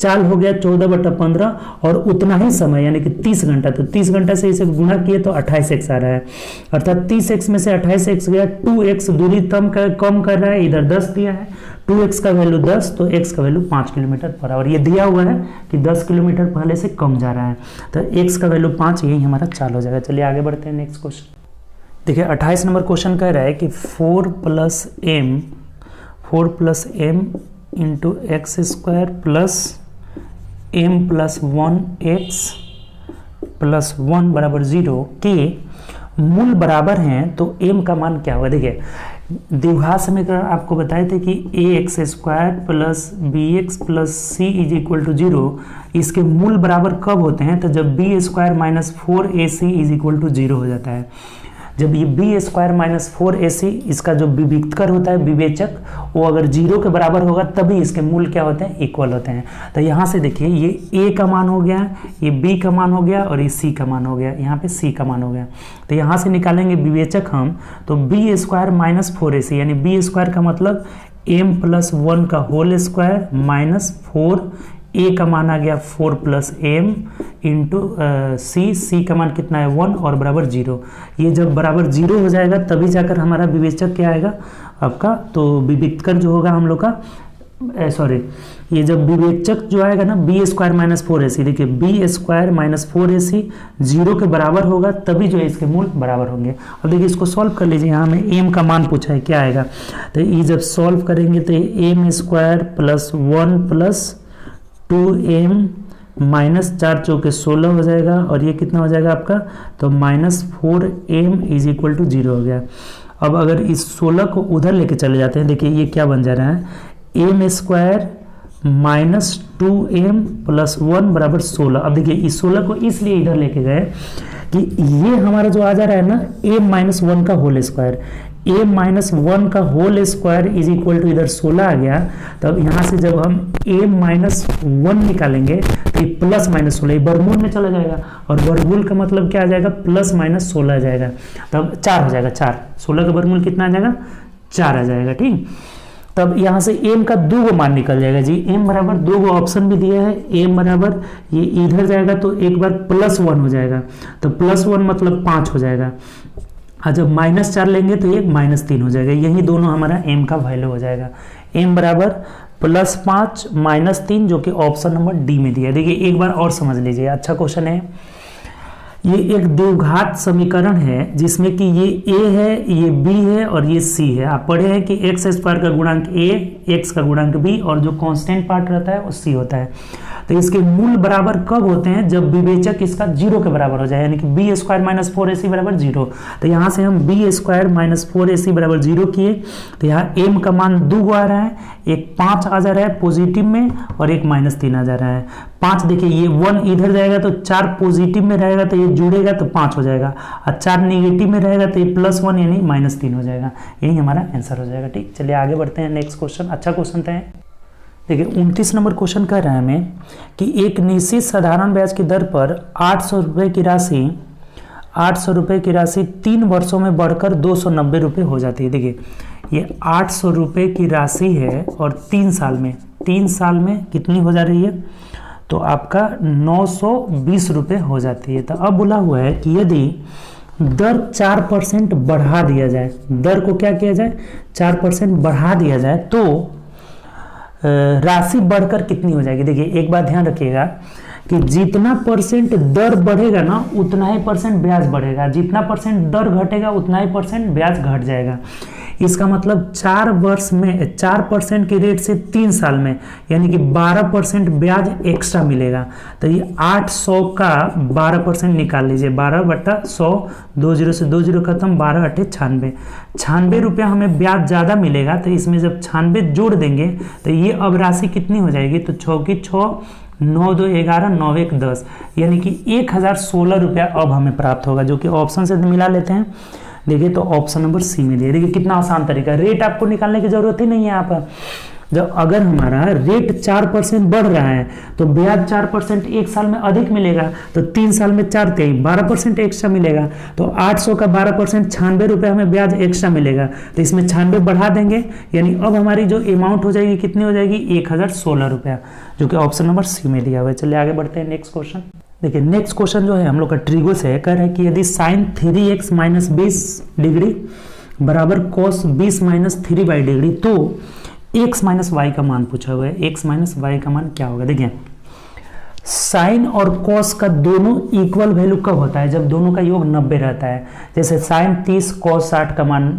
चाल हो गया 14/15 और उतना ही समय यानी कि 30 घंटा, तो 30 घंटा से इसे गुणा किए तो 28x आ रहा है, अर्थात 30x में से 28x गया, 2x दूरी कम कर रहा है, इधर 10 दिया है, 2x का वैल्यू 10, तो x का वैल्यू 5 km/h। ये दिया हुआ है कि 10 किलोमीटर पहले से कम जा रहा है, तो x का वैल्यू 5, यही हमारा चाल हो जाएगा। चलिए आगे बढ़ते हैं नेक्स्ट क्वेश्चन। देखिए 28 नंबर क्वेश्चन कह रहा है कि 4 + m into x² plus m + 1x + 1 = 0 के मूल बराबर हैं, तो m का मान क्या होगा। देखिए द्विघात समीकरण आपको बताए थे कि ax² + bx + c = 0, इसके मूल बराबर कब होते हैं, तो जब b² - 4ac = 0 हो जाता है। जब ये b² - 4ac इसका जो विविक्तकर होता है, विवेचक, वो अगर 0 के बराबर होगा तभी इसके मूल क्या होते हैं, इक्वल होते हैं। तो यहाँ से देखिए ये a का मान हो गया, ये b का मान हो गया और ये c का मान हो गया, यहाँ पे c का मान हो गया। तो यहाँ से निकालेंगे विवेचक हम, तो b² - 4ac, यानी b² का मतलब m + 1 का होल स्क्वायर माइनस 4 a का मान आ गया 4 प्लस एम इंटू सी का मान कितना है 1 और बराबर 0। ये जब बराबर 0 हो जाएगा तभी जाकर हमारा विवेचक क्या आएगा आपका, तो विविक्तर जो होगा हम लोग का ये जब विवेचक जो आएगा ना बी स्क्वायर माइनस 4ac, देखिए बी स्क्वायर माइनस 4ac 0 के बराबर होगा तभी जो है इसके मूल बराबर होंगे। अब देखिए इसको सॉल्व कर लीजिए, यहाँ में एम का मान पूछा है क्या आएगा, तो ये जब सॉल्व करेंगे तो M square plus 1 plus 2m minus 4 चौके 16 हो जाएगा और ये कितना हो जाएगा आपका, तो minus 4m is equal to 0 हो गया। अब अगर इस 16 को उधर लेके चले जाते हैं, देखिए ये क्या बन जा रहा है, M square minus 2m plus 1 बराबर 16। अब देखिए इस 16 को इसलिए इधर लेके गए कि ये हमारा जो आ जा रहा है ना m माइनस 1 का होल स्क्वायर, m माइनस 1 का whole square is equal to इधर 16 आ गया। तब यहाँ से जब हम m माइनस 1 निकालेंगे तो ये प्लस माइनस 16 वर्गमूल में चला जाएगा और वर्गमूल का मतलब क्या आ जाएगा, प्लस माइनस 16 आ जाएगा, तब 4 हो जाएगा। 4 16 का वर्गमूल कितना आ जाएगा, 4 आ जाएगा। ठीक, तब यहाँ से m का 2 मान निकल जाएगा जी, m बराबर 2 ऑप्शन भी दिया है, m बराबर ये इधर जाएगा तो एक बार प्लस 1 हो जाएगा, तो प्लस 1 मतलब 5 हो जाएगा, और जब माइनस 4 लेंगे तो ये माइनस 3 हो जाएगा। यही दोनों हमारा m का वैल्यू हो जाएगा, m बराबर प्लस 5 माइनस 3 जो कि ऑप्शन नंबर डी में दिया है। देखिए एक बार और समझ लीजिए, अच्छा क्वेश्चन है। ये एक द्विघात समीकरण है जिसमें कि ये a है, ये b है और ये c है। आप पढ़े हैं कि एक्स स्क्वायर का गुणांक a, x का गुणांक b और जो कांस्टेंट पार्ट रहता है वो c होता है। तो इसके मूल बराबर कब होते हैं, जब विवेचक इसका 0 के बराबर हो जाए, यानी कि बी स्क्वायर माइनस 4ac बराबर 0। तो यहाँ से हम बी स्क्वायर माइनस 4ac बराबर 0 किए, तो यहाँ m का मान 2 आ रहा है, एक 5 आ जा रहा है पॉजिटिव में और एक माइनस 3 आ जा रहा है। 5 देखिए ये 1 इधर जाएगा तो 4 पॉजिटिव में रहेगा तो ये जुड़ेगा तो 5 हो जाएगा, और 4 नेगेटिव में रहेगा तो ये प्लस 1 यानी माइनस 3 हो जाएगा। यही हमारा आंसर हो जाएगा। ठीक, चलिए आगे बढ़ते हैं। नेक्स्ट क्वेश्चन, अच्छा क्वेश्चन था। देखिए 29 नंबर क्वेश्चन कह रहा है हमें कि एक निश्चित साधारण ब्याज की दर पर 800 रुपये की राशि 3 वर्षों में बढ़कर 290 रुपये हो जाती है। देखिए ये 800 रुपये की राशि है और 3 साल में कितनी हो जा रही है, तो आपका 920 रुपये हो जाती है। तो अब बोला हुआ है कि यदि दर 4% बढ़ा दिया जाए, दर को क्या किया जाए, 4% बढ़ा दिया जाए तो राशि बढ़कर कितनी हो जाएगी। देखिए एक बात ध्यान रखिएगा कि जितना परसेंट दर बढ़ेगा ना उतना ही परसेंट ब्याज बढ़ेगा, जितना परसेंट दर घटेगा उतना ही परसेंट ब्याज घट जाएगा। इसका मतलब 4 वर्ष में 4% के रेट से 3 साल में यानी कि 12% ब्याज एक्स्ट्रा मिलेगा। तो ये 800 का 12% निकाल लीजिए, 12/100, 20 से 20 खत्म, 12 8 96, 96 रुपया हमें ब्याज ज़्यादा मिलेगा। तो इसमें जब 96 जोड़ देंगे तो ये अब राशि कितनी हो जाएगी, तो 6 की 6, 9 2 11, 9 1 10, यानी कि 1016 रुपया अब हमें प्राप्त होगा, जो कि ऑप्शन से मिला लेते हैं। देखिए तो ऑप्शन नंबर सी में दिया। देखिए कितना आसान तरीका, रेट आपको निकालने की जरूरत ही नहीं है। आप जब अगर हमारा रेट 4% बढ़ रहा है तो ब्याज 4% एक साल में अधिक मिलेगा, तो 3 साल में 4 3 12% एक्स्ट्रा मिलेगा। तो 800 का 12% 96 रुपये हमें ब्याज एक्स्ट्रा मिलेगा, तो इसमें 96 बढ़ा देंगे, यानी अब हमारी जो अमाउंट हो जाएगी कितनी हो जाएगी, 1016 रुपया, जो कि ऑप्शन नंबर सी में दिया हुआ है। चलिए आगे बढ़ते हैं। नेक्स्ट क्वेश्चन देखिए, नेक्स्ट क्वेश्चन जो है हम लोग का ट्रिगो से है, कह रहा है कि यदि साइन 3x माइनस 20 डिग्री बराबर कॉस 20 माइनस 3y डिग्री, तो x माइनस वाई का मान पूछा हुआ है। x माइनस वाई का मान क्या होगा। देखिए साइन और कॉस का दोनों इक्वल वैल्यू कब होता है, जब दोनों का योग 90 रहता है। जैसे साइन 30 कॉस 60 का मान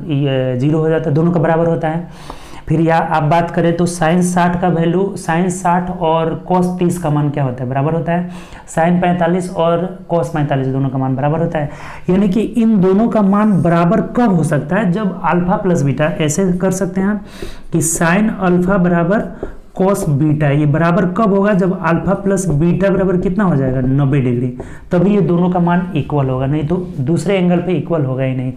0 हो जाता है, दोनों का बराबर होता है। फिर या आप बात करें तो साइन 60 का वैल्यू, साइन 60 और कॉस 30 का मान क्या होता है, बराबर होता है। साइन 45 और कॉस 45 दोनों का मान बराबर होता है। यानी कि इन दोनों का मान बराबर कब हो सकता है, जब अल्फा प्लस बीटा, ऐसे कर सकते हैं कि साइन अल्फा बराबर कॉस बीटा, ये बराबर कब होगा, जब अल्फा प्लस बीटा बराबर कितना हो जाएगा, 90 डिग्री, तभी ये दोनों का मान इक्वल होगा, नहीं तो दूसरे एंगल पे इक्वल होगा ही नहीं।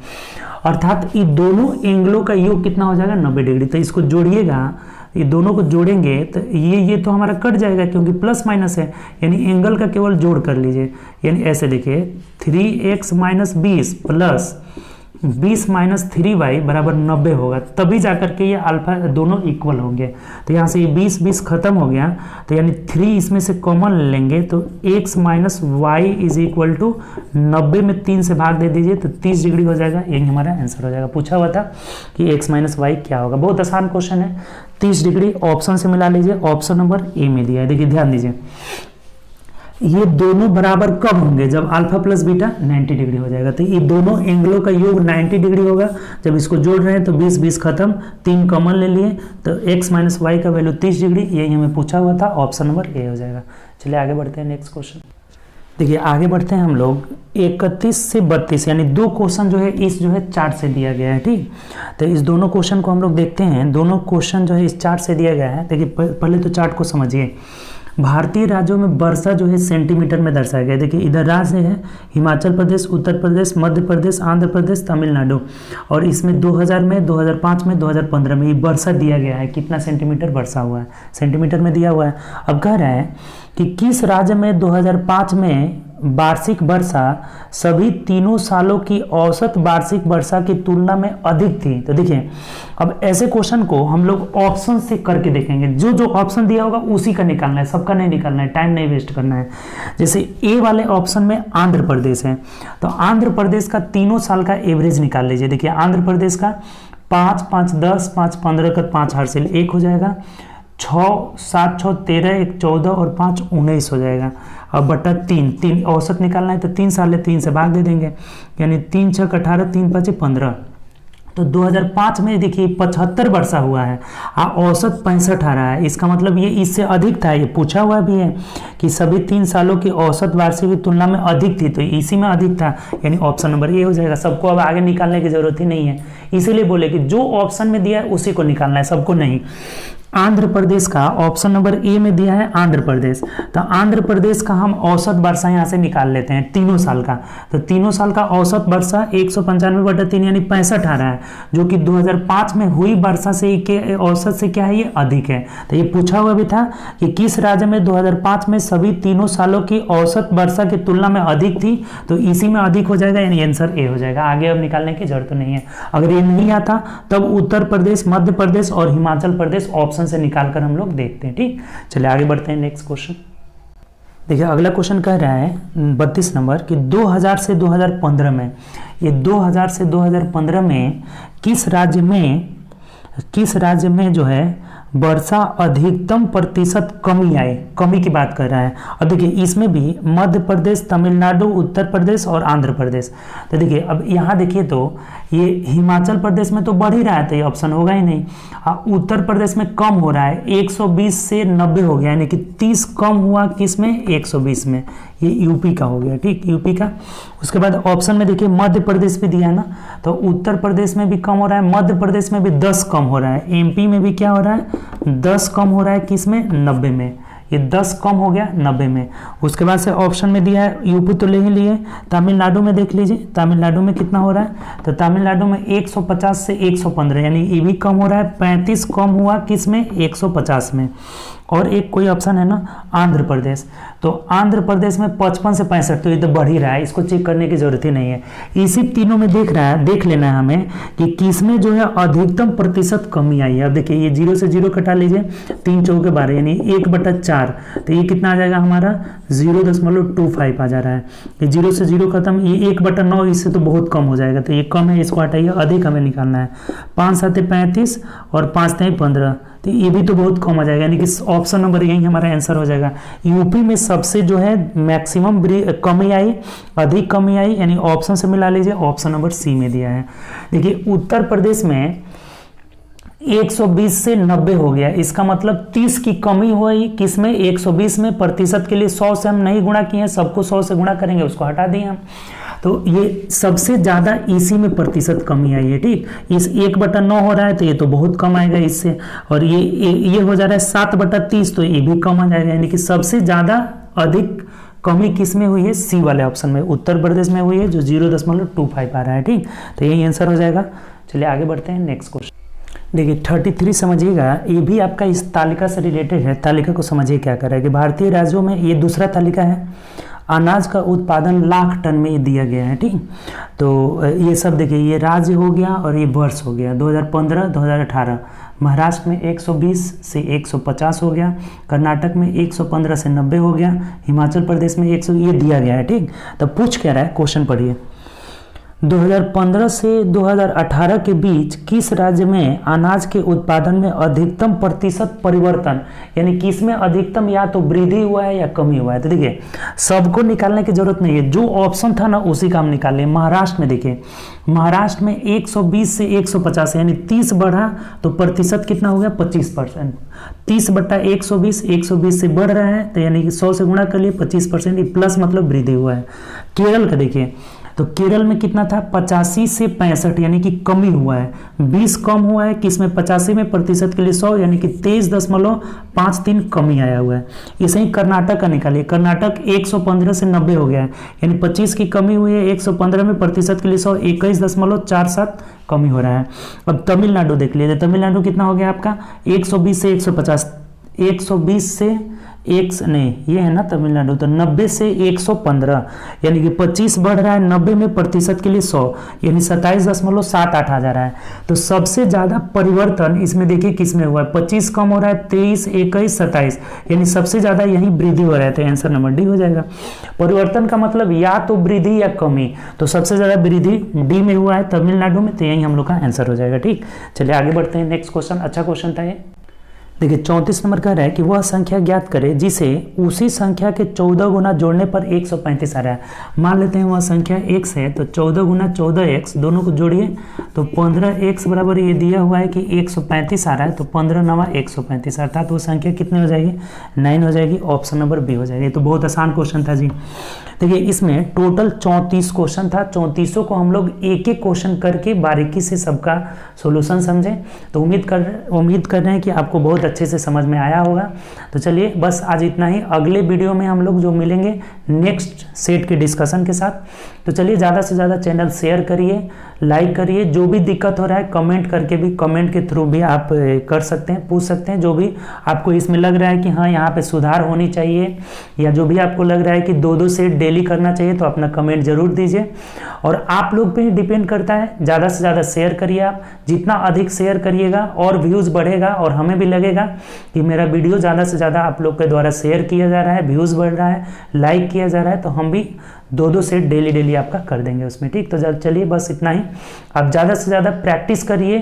अर्थात ये दोनों एंगलों का योग कितना हो जाएगा, 90 डिग्री। तो इसको जोड़िएगा, ये दोनों को जोड़ेंगे तो ये तो हमारा कट जाएगा क्योंकि प्लस माइनस है, यानी एंगल का केवल जोड़ कर लीजिए। यानी ऐसे देखिए 3x minus 20 plus 20 minus 3y बराबर 90 होगा, तभी जाकर के ये अल्फा दोनों इक्वल होंगे। तो यहाँ से ये 20 खत्म हो गया, तो यानी 3 इसमें से कॉमन लेंगे तो x minus Y is equal to 90 में 3 से भाग दे दीजिए तो 30 डिग्री हो जाएगा। यही हमारा आंसर हो जाएगा। पूछा हुआ था कि x माइनस वाई क्या होगा, बहुत आसान क्वेश्चन है। 30 डिग्री ऑप्शन से मिला लीजिए, ऑप्शन नंबर ए में दिया है। देखिए ध्यान दीजिए, ये दोनों बराबर कब होंगे, जब अल्फा प्लस बीटा 90 डिग्री हो जाएगा। तो ये दोनों एंगलों का योग 90 डिग्री होगा। जब इसको जोड़ रहे हैं तो 20 खत्म, 3 कॉमन ले लिए तो x माइनस वाई का वैल्यू 30 डिग्री, यही हमें पूछा हुआ था, ऑप्शन नंबर ए हो जाएगा। चलिए आगे बढ़ते हैं नेक्स्ट क्वेश्चन। देखिए आगे बढ़ते हैं हम लोग 31 से 32 यानी 2 क्वेश्चन जो है इस जो है चार्ट से दिया गया है। ठीक, तो इस दोनों क्वेश्चन को हम लोग देखते हैं। दोनों क्वेश्चन जो है इस चार्ट से दिया गया है। देखिए पहले तो चार्ट को समझिए। भारतीय राज्यों में वर्षा जो है सेंटीमीटर में दर्शाया गया है। देखिए इधर राज्य है हिमाचल प्रदेश, उत्तर प्रदेश, मध्य प्रदेश, आंध्र प्रदेश, तमिलनाडु, और इसमें 2000 में, 2005 में, 2015 में ये वर्षा दिया गया है, कितना सेंटीमीटर वर्षा हुआ है, सेंटीमीटर में दिया हुआ है। अब कह रहे हैं कि किस राज्य में 2005 में वार्षिक वर्षा सभी तीनों सालों की औसत वार्षिक वर्षा की तुलना में अधिक थी। तो देखिए अब ऐसे क्वेश्चन को हम लोग ऑप्शन से करके देखेंगे। जो जो ऑप्शन दिया होगा उसी का निकालना है, सबका नहीं निकालना है, टाइम नहीं वेस्ट करना है। जैसे ए वाले ऑप्शन में आंध्र प्रदेश है, तो आंध्र प्रदेश का तीनों साल का एवरेज निकाल लीजिए। देखिए आंध्र प्रदेश का 5, 5, 10, 5, 15 का 5 हासिल 1 हो जाएगा, 6, 7, 6, 13, 1, 14 और 5, 19 हो जाएगा। अब बटा 3 औसत निकालना है तो 3 साल है, 3 से भाग दे देंगे, यानी 3 6 18, 3 5 15। तो 2005 में देखिए 75 वर्षा हुआ है, औसत 65 आ रहा है। इसका मतलब ये इससे अधिक था। ये पूछा हुआ भी है कि सभी 3 सालों की औसत वार्षिक की तुलना में अधिक थी, तो इसी में अधिक था, यानी ऑप्शन नंबर ए हो जाएगा। सबको अब आगे निकालने की जरूरत ही नहीं है, इसीलिए बोले कि जो ऑप्शन में दिया है उसी को निकालना है, सबको नहीं। आंध्र प्रदेश का ऑप्शन नंबर ए में दिया है आंध्र प्रदेश, तो आंध्र प्रदेश का हम औसत वर्षा यहाँ से निकाल लेते हैं तीनों साल का। तो तीनों साल का औसत वर्षा 195/3 यानी 65 आ रहा है, जो कि 2005 में हुई वर्षा से के औसत से क्या है, ये अधिक है। तो ये पूछा हुआ भी था कि किस राज्य में 2005 में सभी तीनों सालों की औसत वर्षा की तुलना में अधिक थी, तो इसी में अधिक हो जाएगा, यानी आंसर ए हो जाएगा। आगे अब निकालने की जरूरत नहीं है। अगर ये नहीं आता तब उत्तर प्रदेश, मध्य प्रदेश और हिमाचल प्रदेश ऑप्शन से निकालकर हम लोग देखते हैं। ठीक, चलिए आगे बढ़ते हैं नेक्स्ट क्वेश्चन। देखिए अगला क्वेश्चन कह रहा है 32 नंबर कि 2000 से 2015 में, ये 2000 से 2015 में किस राज्य में जो है वर्षा अधिकतम प्रतिशत कमी आए, कमी की बात कर रहा है। अब देखिए इसमें भी मध्य प्रदेश, तमिलनाडु, उत्तर प्रदेश और आंध्र प्रदेश। तो देखिए अब यहाँ देखिए तो ये हिमाचल प्रदेश में तो बढ़ ही रहा है, तो ये ऑप्शन होगा ही नहीं। उत्तर प्रदेश में कम हो रहा है, 120 से 90 हो गया, यानी कि 30 कम हुआ किसमें, 120 में, ये यूपी का हो गया। ठीक, यूपी का। उसके बाद ऑप्शन में देखिए मध्य प्रदेश भी दिया है ना, तो उत्तर प्रदेश में भी कम हो रहा है, मध्य प्रदेश में भी 10 कम हो रहा है, एमपी में भी क्या हो रहा है, 10 कम हो रहा है, किसमें, 90 में। ये 10 कम हो गया 90 में। उसके बाद से ऑप्शन में दिया है यूपी तो ले ही लिए, तमिलनाडु में देख लीजिए, तमिलनाडु में कितना हो रहा है, तो तमिलनाडु में 150 से 115, यानी ये भी कम हो रहा है, 35 कम हुआ किसमें, 150 में। और एक कोई ऑप्शन है ना आंध्र प्रदेश, तो आंध्र प्रदेश में 55 से 65, तो ये तो बढ़ ही रहा है, इसको चेक करने की जरूरत ही नहीं है। इसी तीनों में देख लेना है हमें कि किसमें जो है अधिकतम प्रतिशत कमी आई है। अब देखिए ये 0 से 0 कटा लीजिए, 3 चौके 12 यानी 1/4, तो ये कितना आ जाएगा हमारा 0.25 आ जा रहा है। ये 0 से 0 खत्म, ये 1/9, इससे तो बहुत कम हो जाएगा, तो ये कम है, इसको हटाइए, अधिक हमें निकालना है। 5 7 35 और 5 3 15, तो ये भी तो बहुत कम आ जाएगा, यानी कि ऑप्शन नंबर यही हमारा आंसर हो जाएगा। यूपी में सबसे जो है मैक्सिमम कमी आई, अधिक कमी आई, यानी ऑप्शन से मिला लीजिए, ऑप्शन नंबर सी में दिया है। देखिए उत्तर प्रदेश में 120 से 90 हो गया, इसका मतलब 30 की कमी हुई किसमें, 120 में। प्रतिशत के लिए 100 से हम नहीं गुणा किए हैं, सबको 100 से गुणा करेंगे, उसको हटा दिए हम, तो ये सबसे ज़्यादा इसी में प्रतिशत कमी आई है। ठीक, इस 1/9 हो रहा है, तो ये तो बहुत कम आएगा इससे, और ये हो जा रहा है 7/30, तो ये भी कम आ जाएगा, यानी कि सबसे ज़्यादा अधिक कमी किस में हुई है, सी वाले ऑप्शन में, उत्तर प्रदेश में हुई है, जो 0.25 आ रहा है। ठीक, तो यही आंसर हो जाएगा। चलिए आगे बढ़ते हैं नेक्स्ट क्वेश्चन। देखिए 33 समझिएगा, ये भी आपका इस तालिका से रिलेटेड है। तालिका को समझिए क्या कर रहा है कि भारतीय राज्यों में, ये दूसरा तालिका है, अनाज का उत्पादन लाख टन में दिया गया है। ठीक, तो ये सब देखिए, ये राज्य हो गया और ये वर्ष हो गया 2015-2018। महाराष्ट्र में 120 से 150 हो गया, कर्नाटक में 115 से 90 हो गया, हिमाचल प्रदेश में 100, ये दिया गया है। ठीक, तो पूछ क्या रहा है, क्वेश्चन पढ़िए। 2015 से 2018 के बीच किस राज्य में अनाज के उत्पादन में अधिकतम प्रतिशत परिवर्तन, यानी किस में अधिकतम या तो वृद्धि हुआ है या कमी हुआ है। तो देखिए, सबको निकालने की जरूरत नहीं है, जो ऑप्शन था ना उसी का हम निकाल लें। महाराष्ट्र में देखिए, महाराष्ट्र में 120 से 150 यानी 30 बढ़ा तो प्रतिशत कितना हो गया 25%। 30/120, 120 से बढ़ रहा है तो यानी कि 100 से गुणा कर लिए 25%, प्लस मतलब वृद्धि हुआ है। केरल का देखिए, तो केरल में कितना था 85 से 65 यानी कि कमी हुआ है, 20 कम हुआ है, किसमें 85 में, प्रतिशत के लिए 100 यानी कि 23.53 कमी आया हुआ है। इसे ही कर्नाटक का निकालिए, कर्नाटक 115 से 90 हो गया है यानी 25 की कमी हुई है, 115 में प्रतिशत के लिए 100, 21.47 कमी हो रहा है। अब तमिलनाडु देख लीजिए, तमिलनाडु कितना हो गया आपका 120 से 150, 120 से नहीं ये है ना तमिलनाडु, तो 90 से 115 यानी कि 25 बढ़ रहा है, 90 में प्रतिशत के लिए 100 यानी 27.78 आ जा रहा है। तो सबसे ज्यादा परिवर्तन इसमें देखिए किस में हुआ है, 25 कम हो रहा है, 23, 21, 27 यानी सबसे ज्यादा यही वृद्धि हो रहा है। तो आंसर नंबर डी हो जाएगा। परिवर्तन का मतलब या तो वृद्धि या कमी, तो सबसे ज्यादा वृद्धि डी में हुआ है तमिलनाडु में, तो यही हम लोग का आंसर हो जाएगा। ठीक, चलिए आगे बढ़ते हैं। नेक्स्ट क्वेश्चन, अच्छा क्वेश्चन था ये। देखिए 34 नंबर कह रहा है कि वह संख्या ज्ञात करे जिसे उसी संख्या के 14 गुना जोड़ने पर 135 आ रहा है। मान लेते हैं वह संख्या x है, तो 14 गुना 14x दोनों को जोड़िए तो 15x बराबर ये दिया हुआ है कि 135 आ रहा है, तो 15 नवा 135 अर्थात वो संख्या कितनी हो जाएगी 9 हो जाएगी। ऑप्शन नंबर बी हो जाएगी। तो बहुत आसान क्वेश्चन था जी। देखिए इसमें टोटल 34 क्वेश्चन था, 34 को हम लोग एक एक क्वेश्चन करके बारीकी से सबका सॉल्यूशन समझें। तो उम्मीद कर रहे हैं कि आपको बहुत अच्छे से समझ में आया होगा। तो चलिए बस आज इतना ही, अगले वीडियो में हम लोग जो मिलेंगे नेक्स्ट सेट के डिस्कशन के साथ। तो चलिए ज़्यादा से ज़्यादा चैनल शेयर करिए, लाइक करिए, जो भी दिक्कत हो रहा है कमेंट करके भी, कमेंट के थ्रू भी आप कर सकते हैं, पूछ सकते हैं। जो भी आपको इसमें लग रहा है कि हाँ यहाँ पे सुधार होनी चाहिए, या जो भी आपको लग रहा है कि 2-2 सेट डेली करना चाहिए, तो अपना कमेंट जरूर दीजिए। और आप लोग पे ही डिपेंड करता है, ज़्यादा से ज़्यादा शेयर करिए। आप जितना अधिक शेयर करिएगा और व्यूज़ बढ़ेगा, और हमें भी लगेगा कि मेरा वीडियो ज़्यादा से ज़्यादा आप लोग के द्वारा शेयर किया जा रहा है, व्यूज़ बढ़ रहा है, लाइक किया जा रहा है, तो हम भी 2-2 सेट डेली आपका कर देंगे उसमें। ठीक, तो चलिए बस इतना ही। आप ज़्यादा से ज़्यादा प्रैक्टिस करिए,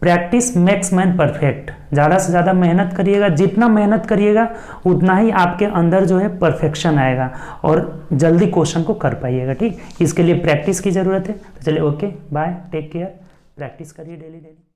प्रैक्टिस मेक्स मैन परफेक्ट। ज़्यादा से ज़्यादा मेहनत करिएगा, जितना मेहनत करिएगा उतना ही आपके अंदर जो है परफेक्शन आएगा और जल्दी क्वेश्चन को कर पाइएगा। ठीक, इसके लिए प्रैक्टिस की ज़रूरत है। तो चलिए okay bye, take care, practice करिए डेली।